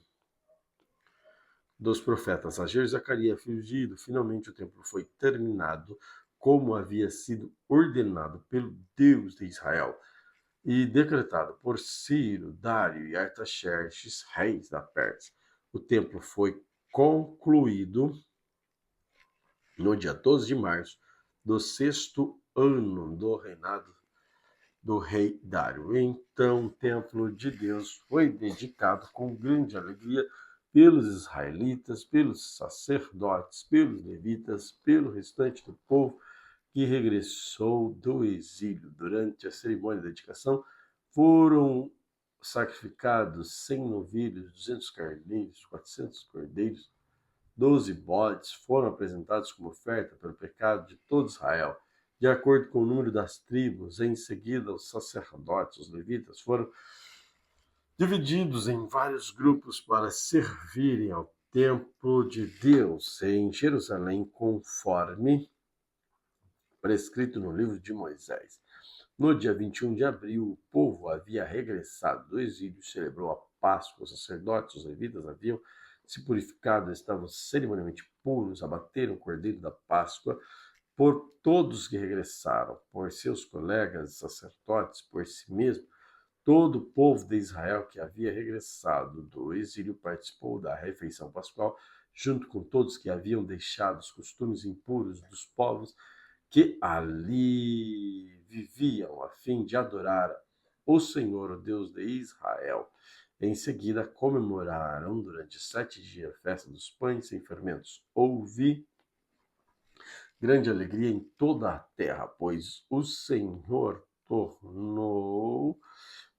dos profetas Ageu e Zacarias, filho de Ido. Finalmente o templo foi terminado como havia sido ordenado pelo Deus de Israel e decretado por Ciro, Dário e Artaxerxes, reis da Pérsia. O templo foi concluído no dia 12 de março do 6º ano do reinado do rei Dário. Então o templo de Deus foi dedicado com grande alegria pelos israelitas, pelos sacerdotes, pelos levitas, pelo restante do povo que regressou do exílio. Durante a cerimônia de dedicação foram sacrificados 100 novilhos, 200 carneiros, 400 cordeiros, 12 bodes foram apresentados como oferta pelo pecado de todo Israel, de acordo com o número das tribos. Em seguida, os sacerdotes, os levitas, foram divididos em vários grupos para servirem ao templo de Deus em Jerusalém, conforme prescrito no livro de Moisés. No dia 21 de abril, o povo havia regressado do exílio, celebrou a Páscoa, os sacerdotes, os levitas haviam se purificado, estavam cerimonialmente puros, abateram o cordeiro da Páscoa por todos que regressaram, por seus colegas sacerdotes, por si mesmo. Todo o povo de Israel que havia regressado do exílio participou da refeição pascual, junto com todos que haviam deixado os costumes impuros dos povos que ali viviam, a fim de adorar o Senhor, o Deus de Israel. Em seguida, comemoraram durante 7 dias a festa dos pães sem fermentos. Houve grande alegria em toda a terra, pois o Senhor tornou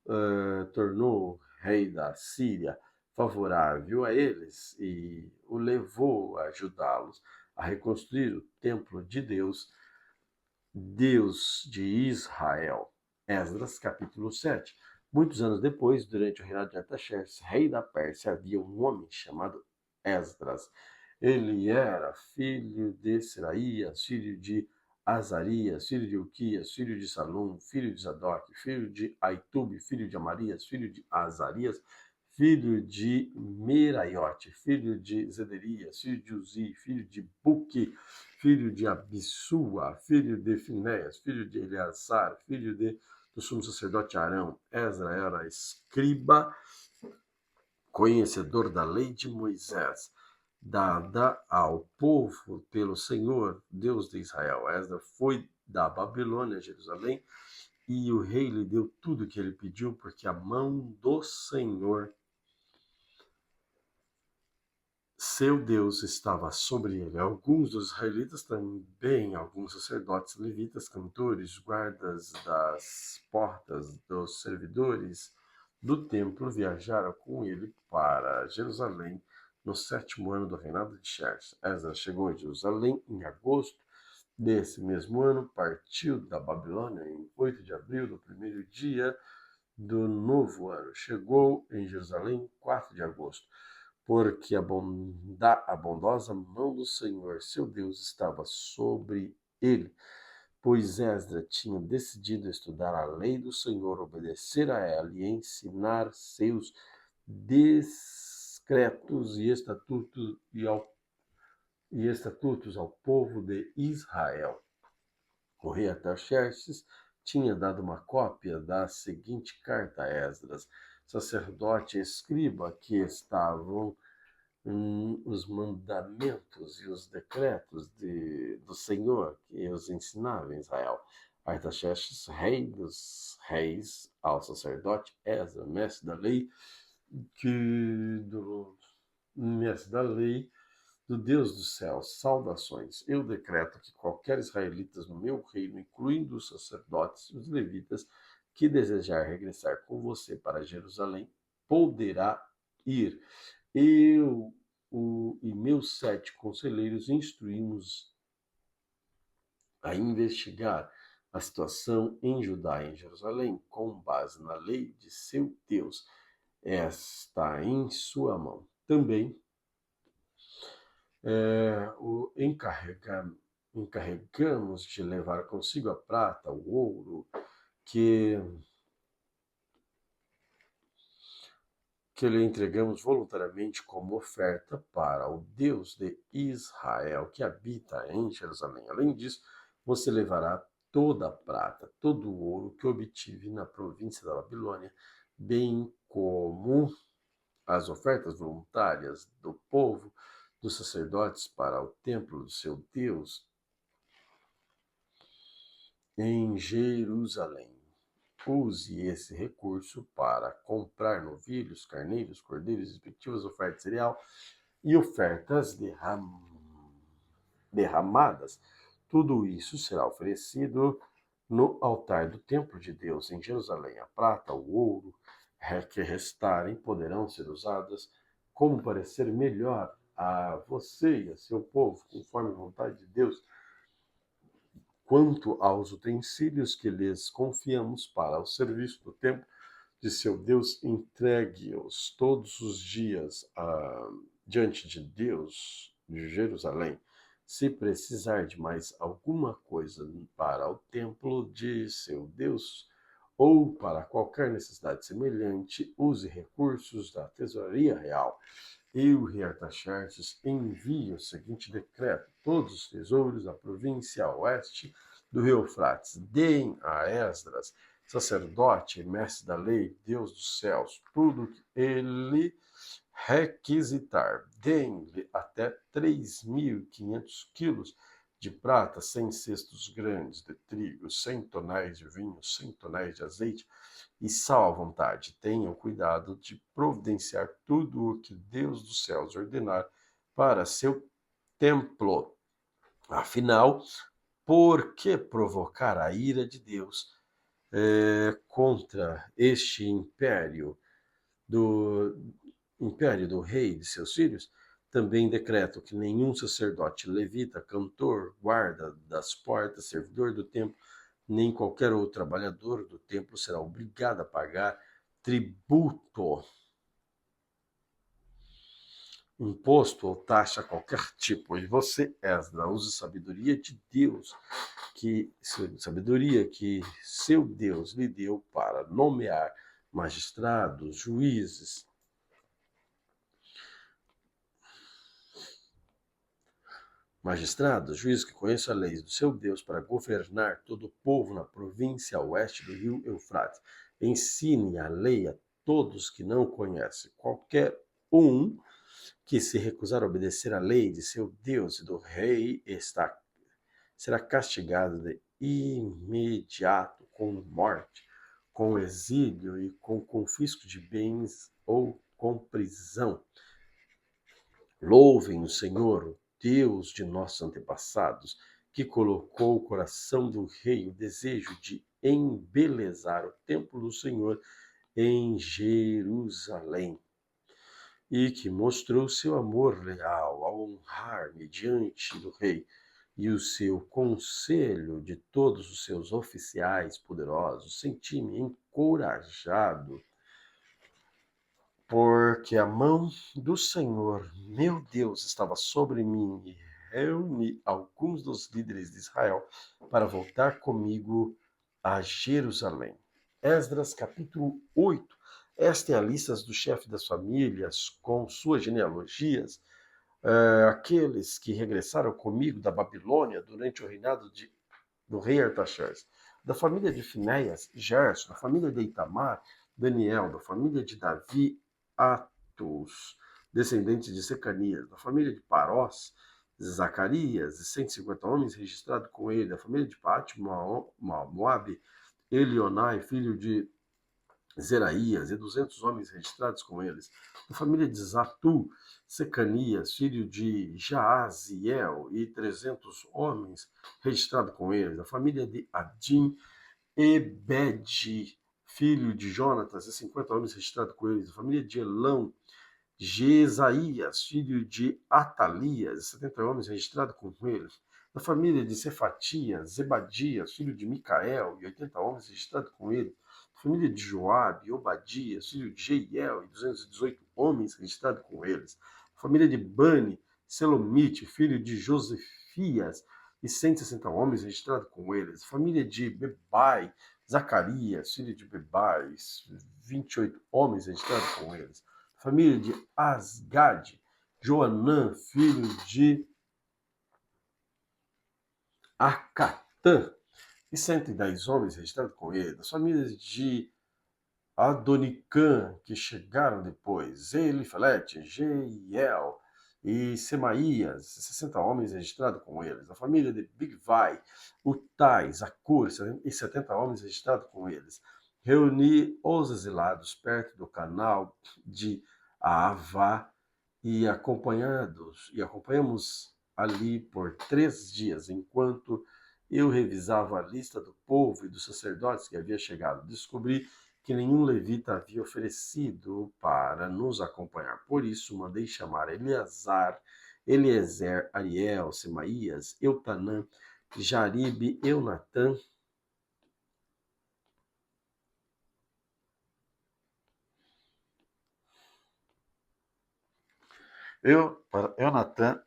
o rei da Síria favorável a eles e o levou a ajudá-los a reconstruir o templo de Deus, Deus de Israel. Esdras, capítulo 7. Muitos anos depois, durante o reinado de Artaxerxes, rei da Pérsia, havia um homem chamado Esdras. Ele era filho de Seraías, filho de Azarias, filho de Uquias, filho de Salum, filho de Zadok, filho de Aitube, filho de Amarias, filho de Azarias, filho de Meraiote, filho de Zederias, filho de Uzi, filho de Buque, filho de Abissua, filho de Finéias, filho de Eleazar, filho do sumo sacerdote Arão. Esdra era escriba, conhecedor da lei de Moisés, dada ao povo pelo Senhor, Deus de Israel. Esdra foi da Babilônia a Jerusalém e o rei lhe deu tudo o que ele pediu, porque a mão do Senhor, seu Deus, estava sobre ele. Alguns dos israelitas também, alguns sacerdotes, levitas, cantores, guardas das portas, dos servidores do templo, viajaram com ele para Jerusalém no 7º ano do reinado de Xerxes. Esdras chegou a Jerusalém em agosto desse mesmo ano, partiu da Babilônia em 8 de abril, no primeiro dia do novo ano. Chegou em Jerusalém 4 de agosto, porque a bondosa mão do Senhor, seu Deus, estava sobre ele, pois Esdras tinha decidido estudar a lei do Senhor, obedecer a ela e ensinar seus decretos e estatutos ao povo de Israel. O rei Artaxerxes tinha dado uma cópia da seguinte carta a Esdras, sacerdote e escriba, que estavam os mandamentos e os decretos do Senhor que os ensinava em Israel. Artaxerxes, rei dos reis, ao sacerdote Esdras, mestre da lei do Deus dos céus, saudações. Eu decreto que qualquer israelita no meu reino, incluindo os sacerdotes e os levitas, que desejar regressar com você para Jerusalém, poderá ir. Eu e meus 7 conselheiros instruímos a investigar a situação em Judá e em Jerusalém, com base na lei de seu Deus. Está em sua mão. Também o encarregamos de levar consigo a prata, o ouro, que lhe entregamos voluntariamente como oferta para o Deus de Israel, que habita em Jerusalém. Além disso, você levará toda a prata, todo o ouro que obtive na província da Babilônia, bem como as ofertas voluntárias do povo, dos sacerdotes para o templo do seu Deus em Jerusalém. Use esse recurso para comprar novilhos, carneiros, cordeiros, respectivas ofertas de cereal e ofertas derramadas. Tudo isso será oferecido no altar do templo de Deus em Jerusalém. A prata, o ouro que restarem poderão ser usadas como parecer melhor a você e a seu povo, conforme a vontade de Deus. Quanto aos utensílios que lhes confiamos para o serviço do templo, de seu Deus, entregue-os todos os dias diante de Deus de Jerusalém. Se precisar de mais alguma coisa para o templo de seu Deus, ou para qualquer necessidade semelhante, use recursos da tesouraria real. E o rei Artaxerxes envia o seguinte decreto: todos os tesouros da província a oeste do rio Eufrates deem a Esdras, sacerdote e mestre da lei, Deus dos céus, tudo que ele requisitar. Deem-lhe até 3.500 quilos de prata, 100 cestos grandes de trigo, 100 tonéis de vinho, 100 tonéis de azeite e sal à vontade. Tenham cuidado de providenciar tudo o que Deus dos céus ordenar para seu templo. Afinal, por que provocar a ira de Deus contra este império do rei e de seus filhos? Também decreto que nenhum sacerdote, levita, cantor, guarda das portas, servidor do templo, nem qualquer outro trabalhador do templo será obrigado a pagar tributo, imposto ou taxa qualquer tipo. E você, Esdras, use sabedoria de Deus, sabedoria que seu Deus lhe deu para nomear magistrados, juízes que conheçam a lei do seu Deus para governar todo o povo na província a oeste do rio Eufrates. Ensine a lei a todos que não conhecem. Qualquer um que se recusar a obedecer à lei de seu Deus e do rei será castigado de imediato com morte, com exílio e com confisco de bens ou com prisão. Louvem o Senhor, Deus de nossos antepassados, que colocou o coração do rei o desejo de embelezar o templo do Senhor em Jerusalém, e que mostrou seu amor leal ao honrar-me diante do rei e o seu conselho de todos os seus oficiais poderosos. Senti-me encorajado, porque a mão do Senhor, meu Deus, estava sobre mim, e reuni alguns dos líderes de Israel para voltar comigo a Jerusalém. Esdras, capítulo 8. Esta é a lista dos chefes das famílias, com suas genealogias, aqueles que regressaram comigo da Babilônia durante o reinado do rei Artaxerxes. Da família de Finéias, Gerson. Da família de Itamar, Daniel. Da família de Davi, Atos, descendente de Secanias. Da família de Parós, Zacarias, e 150 homens registrados com ele. Da família de Pati, Moabe, Elionai, filho de Zeraías, e 200 homens registrados com eles. Da família de Zatu, Secanias, filho de Jaaziel, e 300 homens registrados com eles. Da família de Adim, Ebed, filho de Jonatas, e 50 homens registrados com eles. Da família de Elão, Jesaías, filho de Atalias, e 70 homens registrados com eles. Da família de Cefatias, Zebadias, filho de Micael, e 80 homens registrados com ele. Da família de Joabe, Obadias, filho de Jeiel, e 218 homens registrados com eles. Da família de Bani, Selomite, filho de Josefias, e 160 homens registrados com eles. Da família de Bebai, Zacarias, filho de Bebai, 28 homens registrados com eles. Família de Asgad, Joanã, filho de Acatã, e 110 homens registrados com ele. Das famílias de Adonicã, que chegaram depois, Elifelete, Jeiel e Semaías, 60 homens registrados com eles. Da família de Bigvai, Utai, Zacur, e 70 homens registrados com eles. Reuni os exilados perto do canal de Avá e acompanhamos ali por 3 dias, enquanto eu revisava a lista do povo e dos sacerdotes que havia chegado. Descobri que nenhum levita havia oferecido para nos acompanhar. Por isso, mandei chamar Eliezer, Ariel, Semaías, Eutanã, Jaribe, Eunatã,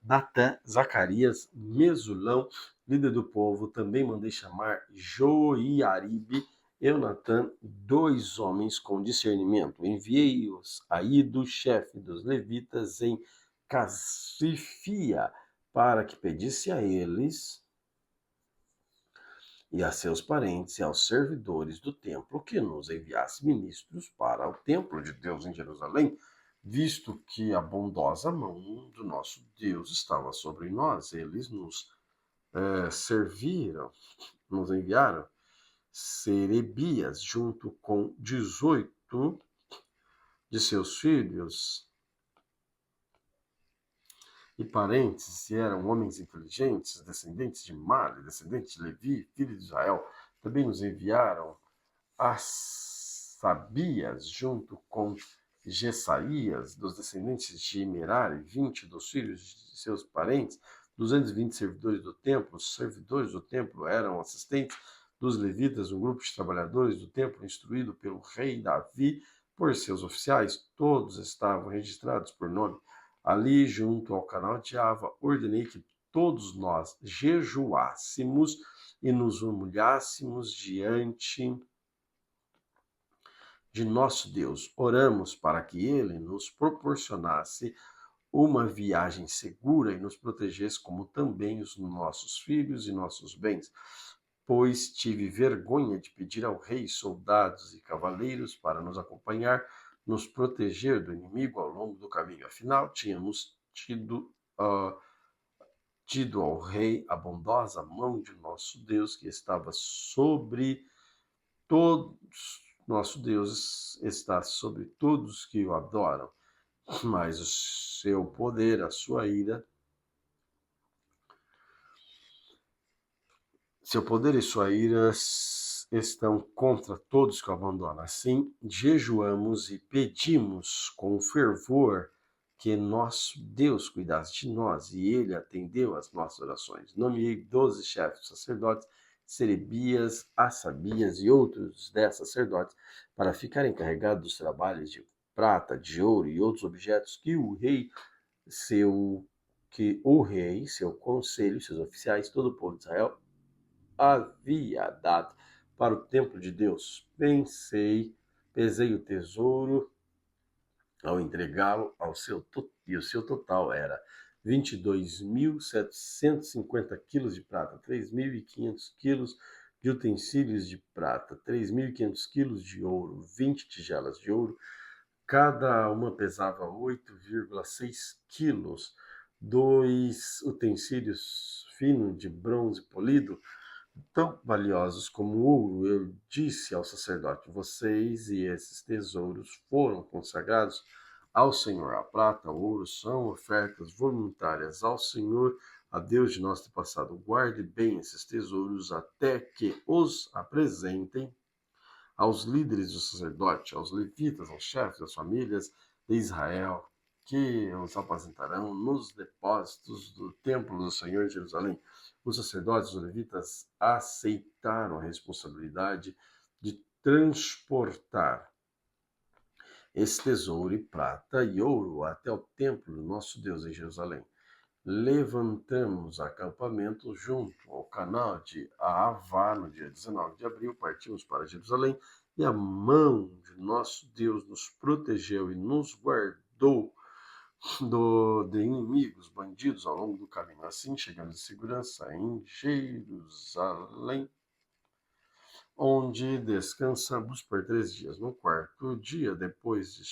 Natã, Zacarias, Mesulão, líder do povo, também mandei chamar Joiaribe, Natã, 2 homens com discernimento. Enviei-os a Ido, chefe dos levitas, em Casifia, para que pedisse a eles e a seus parentes e aos servidores do templo que nos enviasse ministros para o templo de Deus em Jerusalém, visto que a bondosa mão do nosso Deus estava sobre nós. Eles nos serviram, nos enviaram Serebias junto com 18 de seus filhos e parentes, e eram homens inteligentes, descendentes de Mali, descendentes de Levi, filho de Israel. Também nos enviaram a Sabias, junto com Gessaías, dos descendentes de Merari, 20 dos filhos de seus parentes, 220 servidores do templo. Os servidores do templo eram assistentes dos levitas, um grupo de trabalhadores do templo instruído pelo rei Davi por seus oficiais. Todos estavam registrados por nome. Ali, junto ao canal de Ava, ordenei que todos nós jejuássemos e nos humilhássemos diante de nosso Deus. Oramos para que Ele nos proporcionasse uma viagem segura e nos protegesse, como também os nossos filhos e nossos bens. Pois tive vergonha de pedir ao rei soldados e cavaleiros para nos acompanhar, nos proteger do inimigo ao longo do caminho. Afinal, tínhamos tido ao rei a bondosa mão de nosso Deus, que estava sobre todos. Nosso Deus está sobre todos que o adoram, mas o seu poder, a sua ira, seu poder e sua ira estão contra todos que o abandonam. Assim, jejuamos e pedimos com fervor que nosso Deus cuidasse de nós, e ele atendeu às nossas orações. Nomeei 12 chefes sacerdotes, Serebias, Assabias e outros 10 sacerdotes, para ficarem encarregados dos trabalhos de prata, de ouro e outros objetos que o rei, seu conselho, seus oficiais, todo o povo de Israel havia dado para o templo de Deus. Pesei o tesouro ao entregá-lo e o seu total era 22.750 quilos de prata, 3.500 quilos de utensílios de prata, 3.500 quilos de ouro, 20 tigelas de ouro, cada uma pesava 8,6 quilos, 2 utensílios finos de bronze polido, tão valiosos como ouro. Eu disse ao sacerdote: vocês e esses tesouros foram consagrados ao Senhor. A prata, o ouro são ofertas voluntárias ao Senhor, a Deus de nosso passado. Guarde bem esses tesouros até que os apresentem aos líderes do sacerdote, aos levitas, aos chefes das famílias de Israel, que os apresentarão nos depósitos do templo do Senhor em Jerusalém. Os sacerdotes e os levitas aceitaram a responsabilidade de transportar esse tesouro e prata e ouro até o templo do nosso Deus em Jerusalém. Levantamos acampamento junto ao canal de Ahava no dia 19 de abril, partimos para Jerusalém, e a mão de nosso Deus nos protegeu e nos guardou de inimigos, bandidos ao longo do caminho. Assim, chegamos em segurança em Jerusalém, onde descansamos por 3 dias. No 4º dia, depois de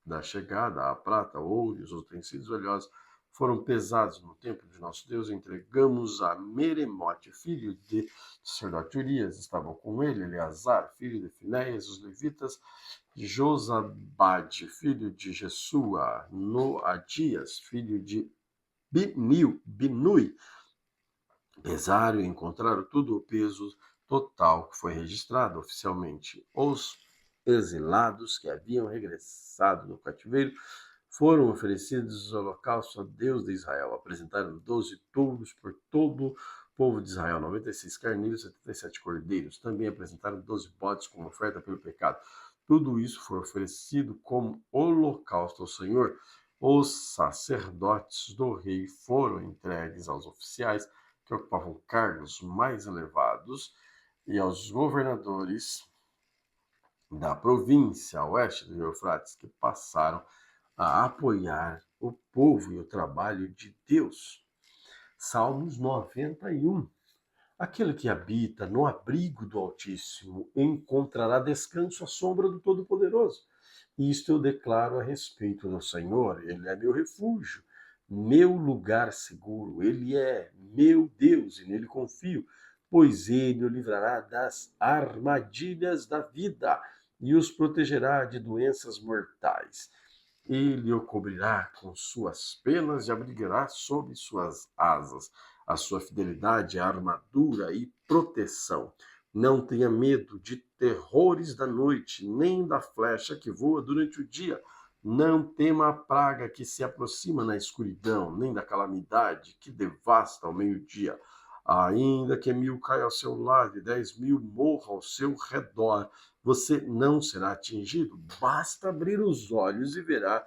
da chegada, a prata, o ouro e os utensílios valiosos foram pesados no templo de nosso Deus. Entregamos a Meremote, filho de sacerdote Urias. Estavam com ele Eleazar, filho de Finéias, os levitas, Josabade, filho de Jesua, Noadias, filho de Binui. Pesaram e encontraram tudo o peso total que foi registrado oficialmente. Os exilados que haviam regressado do cativeiro foram oferecidos holocausto a Deus de Israel. Apresentaram 12 touros por todo o povo de Israel, 96 carneiros, 77 cordeiros. Também apresentaram 12 bodes como oferta pelo pecado. Tudo isso foi oferecido como holocausto ao Senhor. Os sacerdotes do rei foram entregues aos oficiais que ocupavam cargos mais elevados e aos governadores da província a oeste do Eufrates, que passaram a apoiar o povo e o trabalho de Deus. Salmos 91. Aquele que habita no abrigo do Altíssimo encontrará descanso à sombra do Todo-Poderoso. Isto eu declaro a respeito do Senhor. Ele é meu refúgio, meu lugar seguro. Ele é meu Deus e nele confio, pois ele o livrará das armadilhas da vida e os protegerá de doenças mortais. Ele o cobrirá com suas penas e abrigará sob suas asas. A sua fidelidade é armadura e proteção. Não tenha medo de terrores da noite, nem da flecha que voa durante o dia. Não tema a praga que se aproxima na escuridão, nem da calamidade que devasta ao meio-dia. Ainda que 1.000 caia ao seu lado e 10.000 morram ao seu redor, você não será atingido. Basta abrir os olhos e verá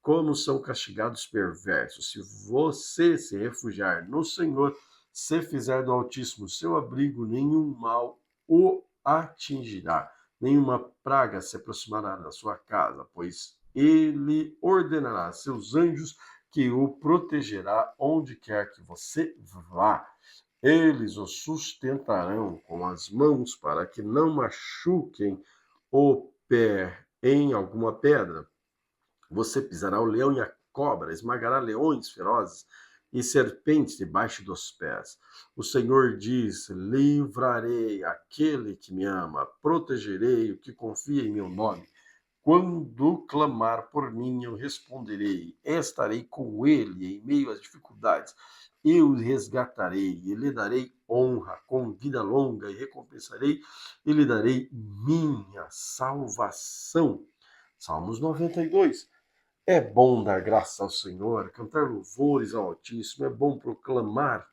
como são castigados perversos. Se você se refugiar no Senhor, se fizer do Altíssimo seu abrigo, nenhum mal o atingirá, nenhuma praga se aproximará da sua casa, pois ele ordenará a seus anjos que o protegerá onde quer que você vá. Eles o sustentarão com as mãos para que não machuquem o pé em alguma pedra. Você pisará o leão e a cobra, esmagará leões ferozes e serpentes debaixo dos pés. O Senhor diz: livrarei aquele que me ama, protegerei o que confia em meu nome. Quando clamar por mim, eu responderei. Estarei com ele em meio às dificuldades. Eu o resgatarei e lhe darei honra, com vida longa, e recompensarei e lhe darei minha salvação. Salmos 92. É bom dar graças ao Senhor, cantar louvores ao Altíssimo, é bom proclamar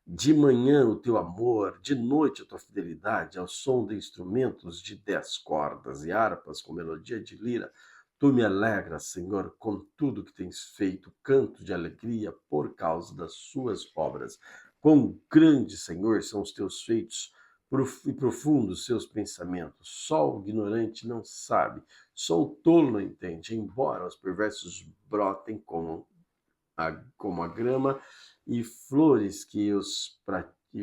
de manhã o teu amor, de noite a tua fidelidade, ao som de instrumentos de 10 cordas e harpas com melodia de lira. Tu me alegras, Senhor, com tudo que tens feito, canto de alegria por causa das suas obras. Quão grandes, Senhor, são os teus feitos e profundos seus pensamentos. Só o ignorante não sabe, só o tolo não entende, embora os perversos brotem como a grama e flores que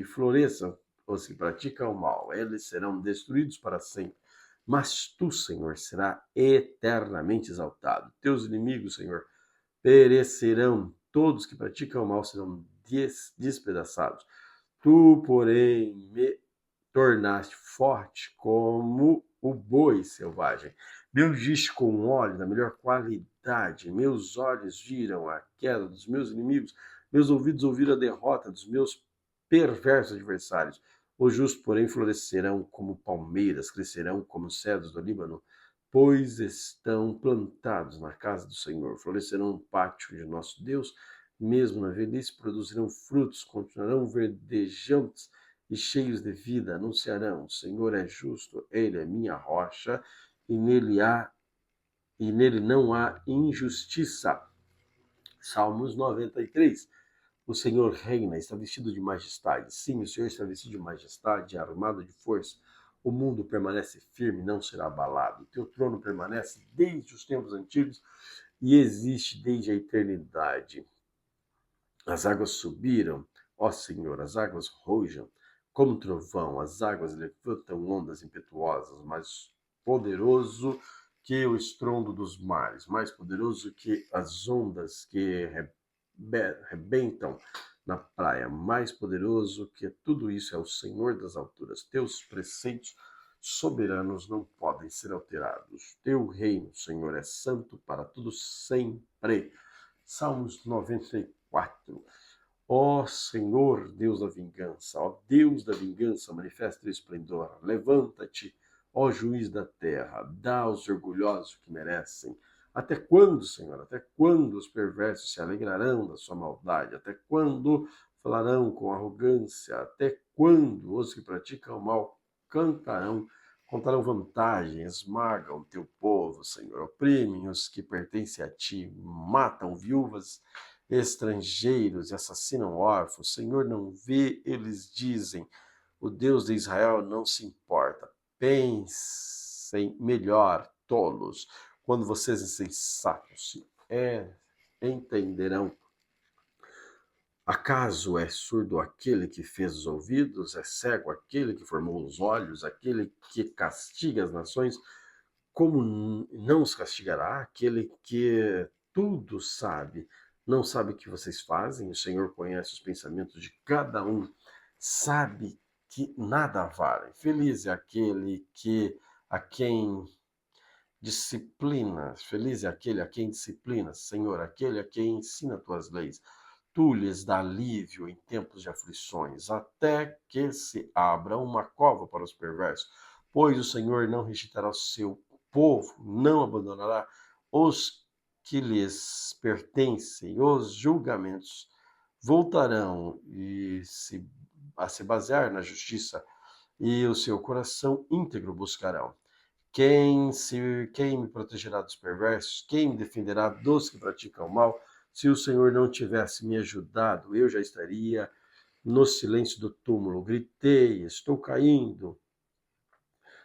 floresçam os que praticam o mal. Eles serão destruídos para sempre. Mas tu, Senhor, será eternamente exaltado. Teus inimigos, Senhor, perecerão. Todos que praticam o mal serão despedaçados. Tu, porém, me tornaste forte como o boi selvagem. Me ungiste com óleo da melhor qualidade. Meus olhos viram a queda dos meus inimigos. Meus ouvidos ouviram a derrota dos meus perversos adversários. Os justos, porém, florescerão como palmeiras, crescerão como cedros do Líbano, pois estão plantados na casa do Senhor. Florescerão no pátio de nosso Deus, mesmo na velhice produzirão frutos, continuarão verdejantes e cheios de vida, anunciarão: o Senhor é justo, ele é minha rocha, e nele não há injustiça. Salmos 93. O Senhor reina, está vestido de majestade. Sim, o Senhor está vestido de majestade, armado de força. O mundo permanece firme, não será abalado. O teu trono permanece desde os tempos antigos e existe desde a eternidade. As águas subiram, ó Senhor, as águas rojam como trovão, as águas levantam ondas impetuosas, mais poderoso que o estrondo dos mares, mais poderoso que as ondas que rebentam na praia, mais poderoso que tudo isso é o Senhor das alturas. Teus preceitos soberanos não podem ser alterados. Teu reino, Senhor, é santo para tudo sempre. Salmos 94. Ó Senhor, Deus da vingança, ó Deus da vingança, manifesta o esplendor. Levanta-te, ó juiz da terra, dá aos orgulhosos o que merecem. Até quando, Senhor? Até quando os perversos se alegrarão da sua maldade? Até quando falarão com arrogância? Até quando os que praticam o mal cantarão contarão vantagem, esmagam o teu povo, Senhor, oprimem os que pertencem a ti, matam viúvas, estrangeiros e assassinam órfãos. Senhor, não vê, eles dizem, o Deus de Israel não se importa. Pensem melhor, tolos, quando vocês insensatos entenderão. Acaso é surdo aquele que fez os ouvidos? É cego aquele que formou os olhos? Aquele que castiga as nações? Como não os castigará? Aquele que tudo sabe, não sabe o que vocês fazem? O Senhor conhece os pensamentos de cada um, sabe que nada vale. Feliz é aquele a quem disciplinas, feliz é aquele a quem disciplinas, Senhor, aquele a quem ensina tuas leis. Tu lhes dá alívio em tempos de aflições, até que se abra uma cova para os perversos. Pois o Senhor não rejeitará o seu povo, não abandonará os que lhes pertencem. Os julgamentos voltarão a se basear na justiça, e o seu coração íntegro buscarão. Quem me protegerá dos perversos? Quem me defenderá dos que praticam mal? Se o Senhor não tivesse me ajudado, eu já estaria no silêncio do túmulo. Gritei, estou caindo.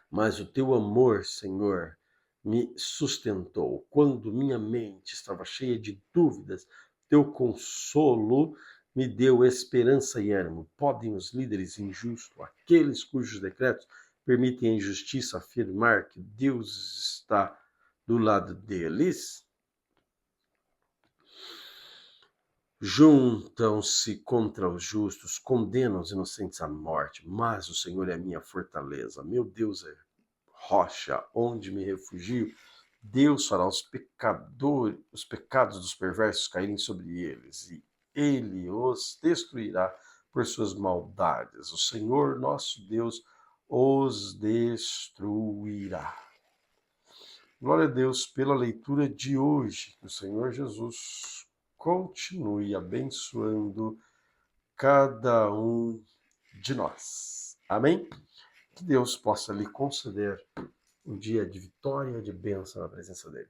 Mas o teu amor, Senhor, me sustentou. Quando minha mente estava cheia de dúvidas, teu consolo me deu esperança e ânimo. Podem os líderes injustos, aqueles cujos decretos permitem a injustiça, afirmar que Deus está do lado deles? Juntam-se contra os justos, condenam os inocentes à morte, mas o Senhor é a minha fortaleza. Meu Deus é rocha, onde me refugio. Deus fará os pecados dos perversos caírem sobre eles, e ele os destruirá por suas maldades. O Senhor, nosso Deus, os destruirá. Glória a Deus pela leitura de hoje. Que o Senhor Jesus continue abençoando cada um de nós. Amém? Que Deus possa lhe conceder um dia de vitória, de bênção na presença dele.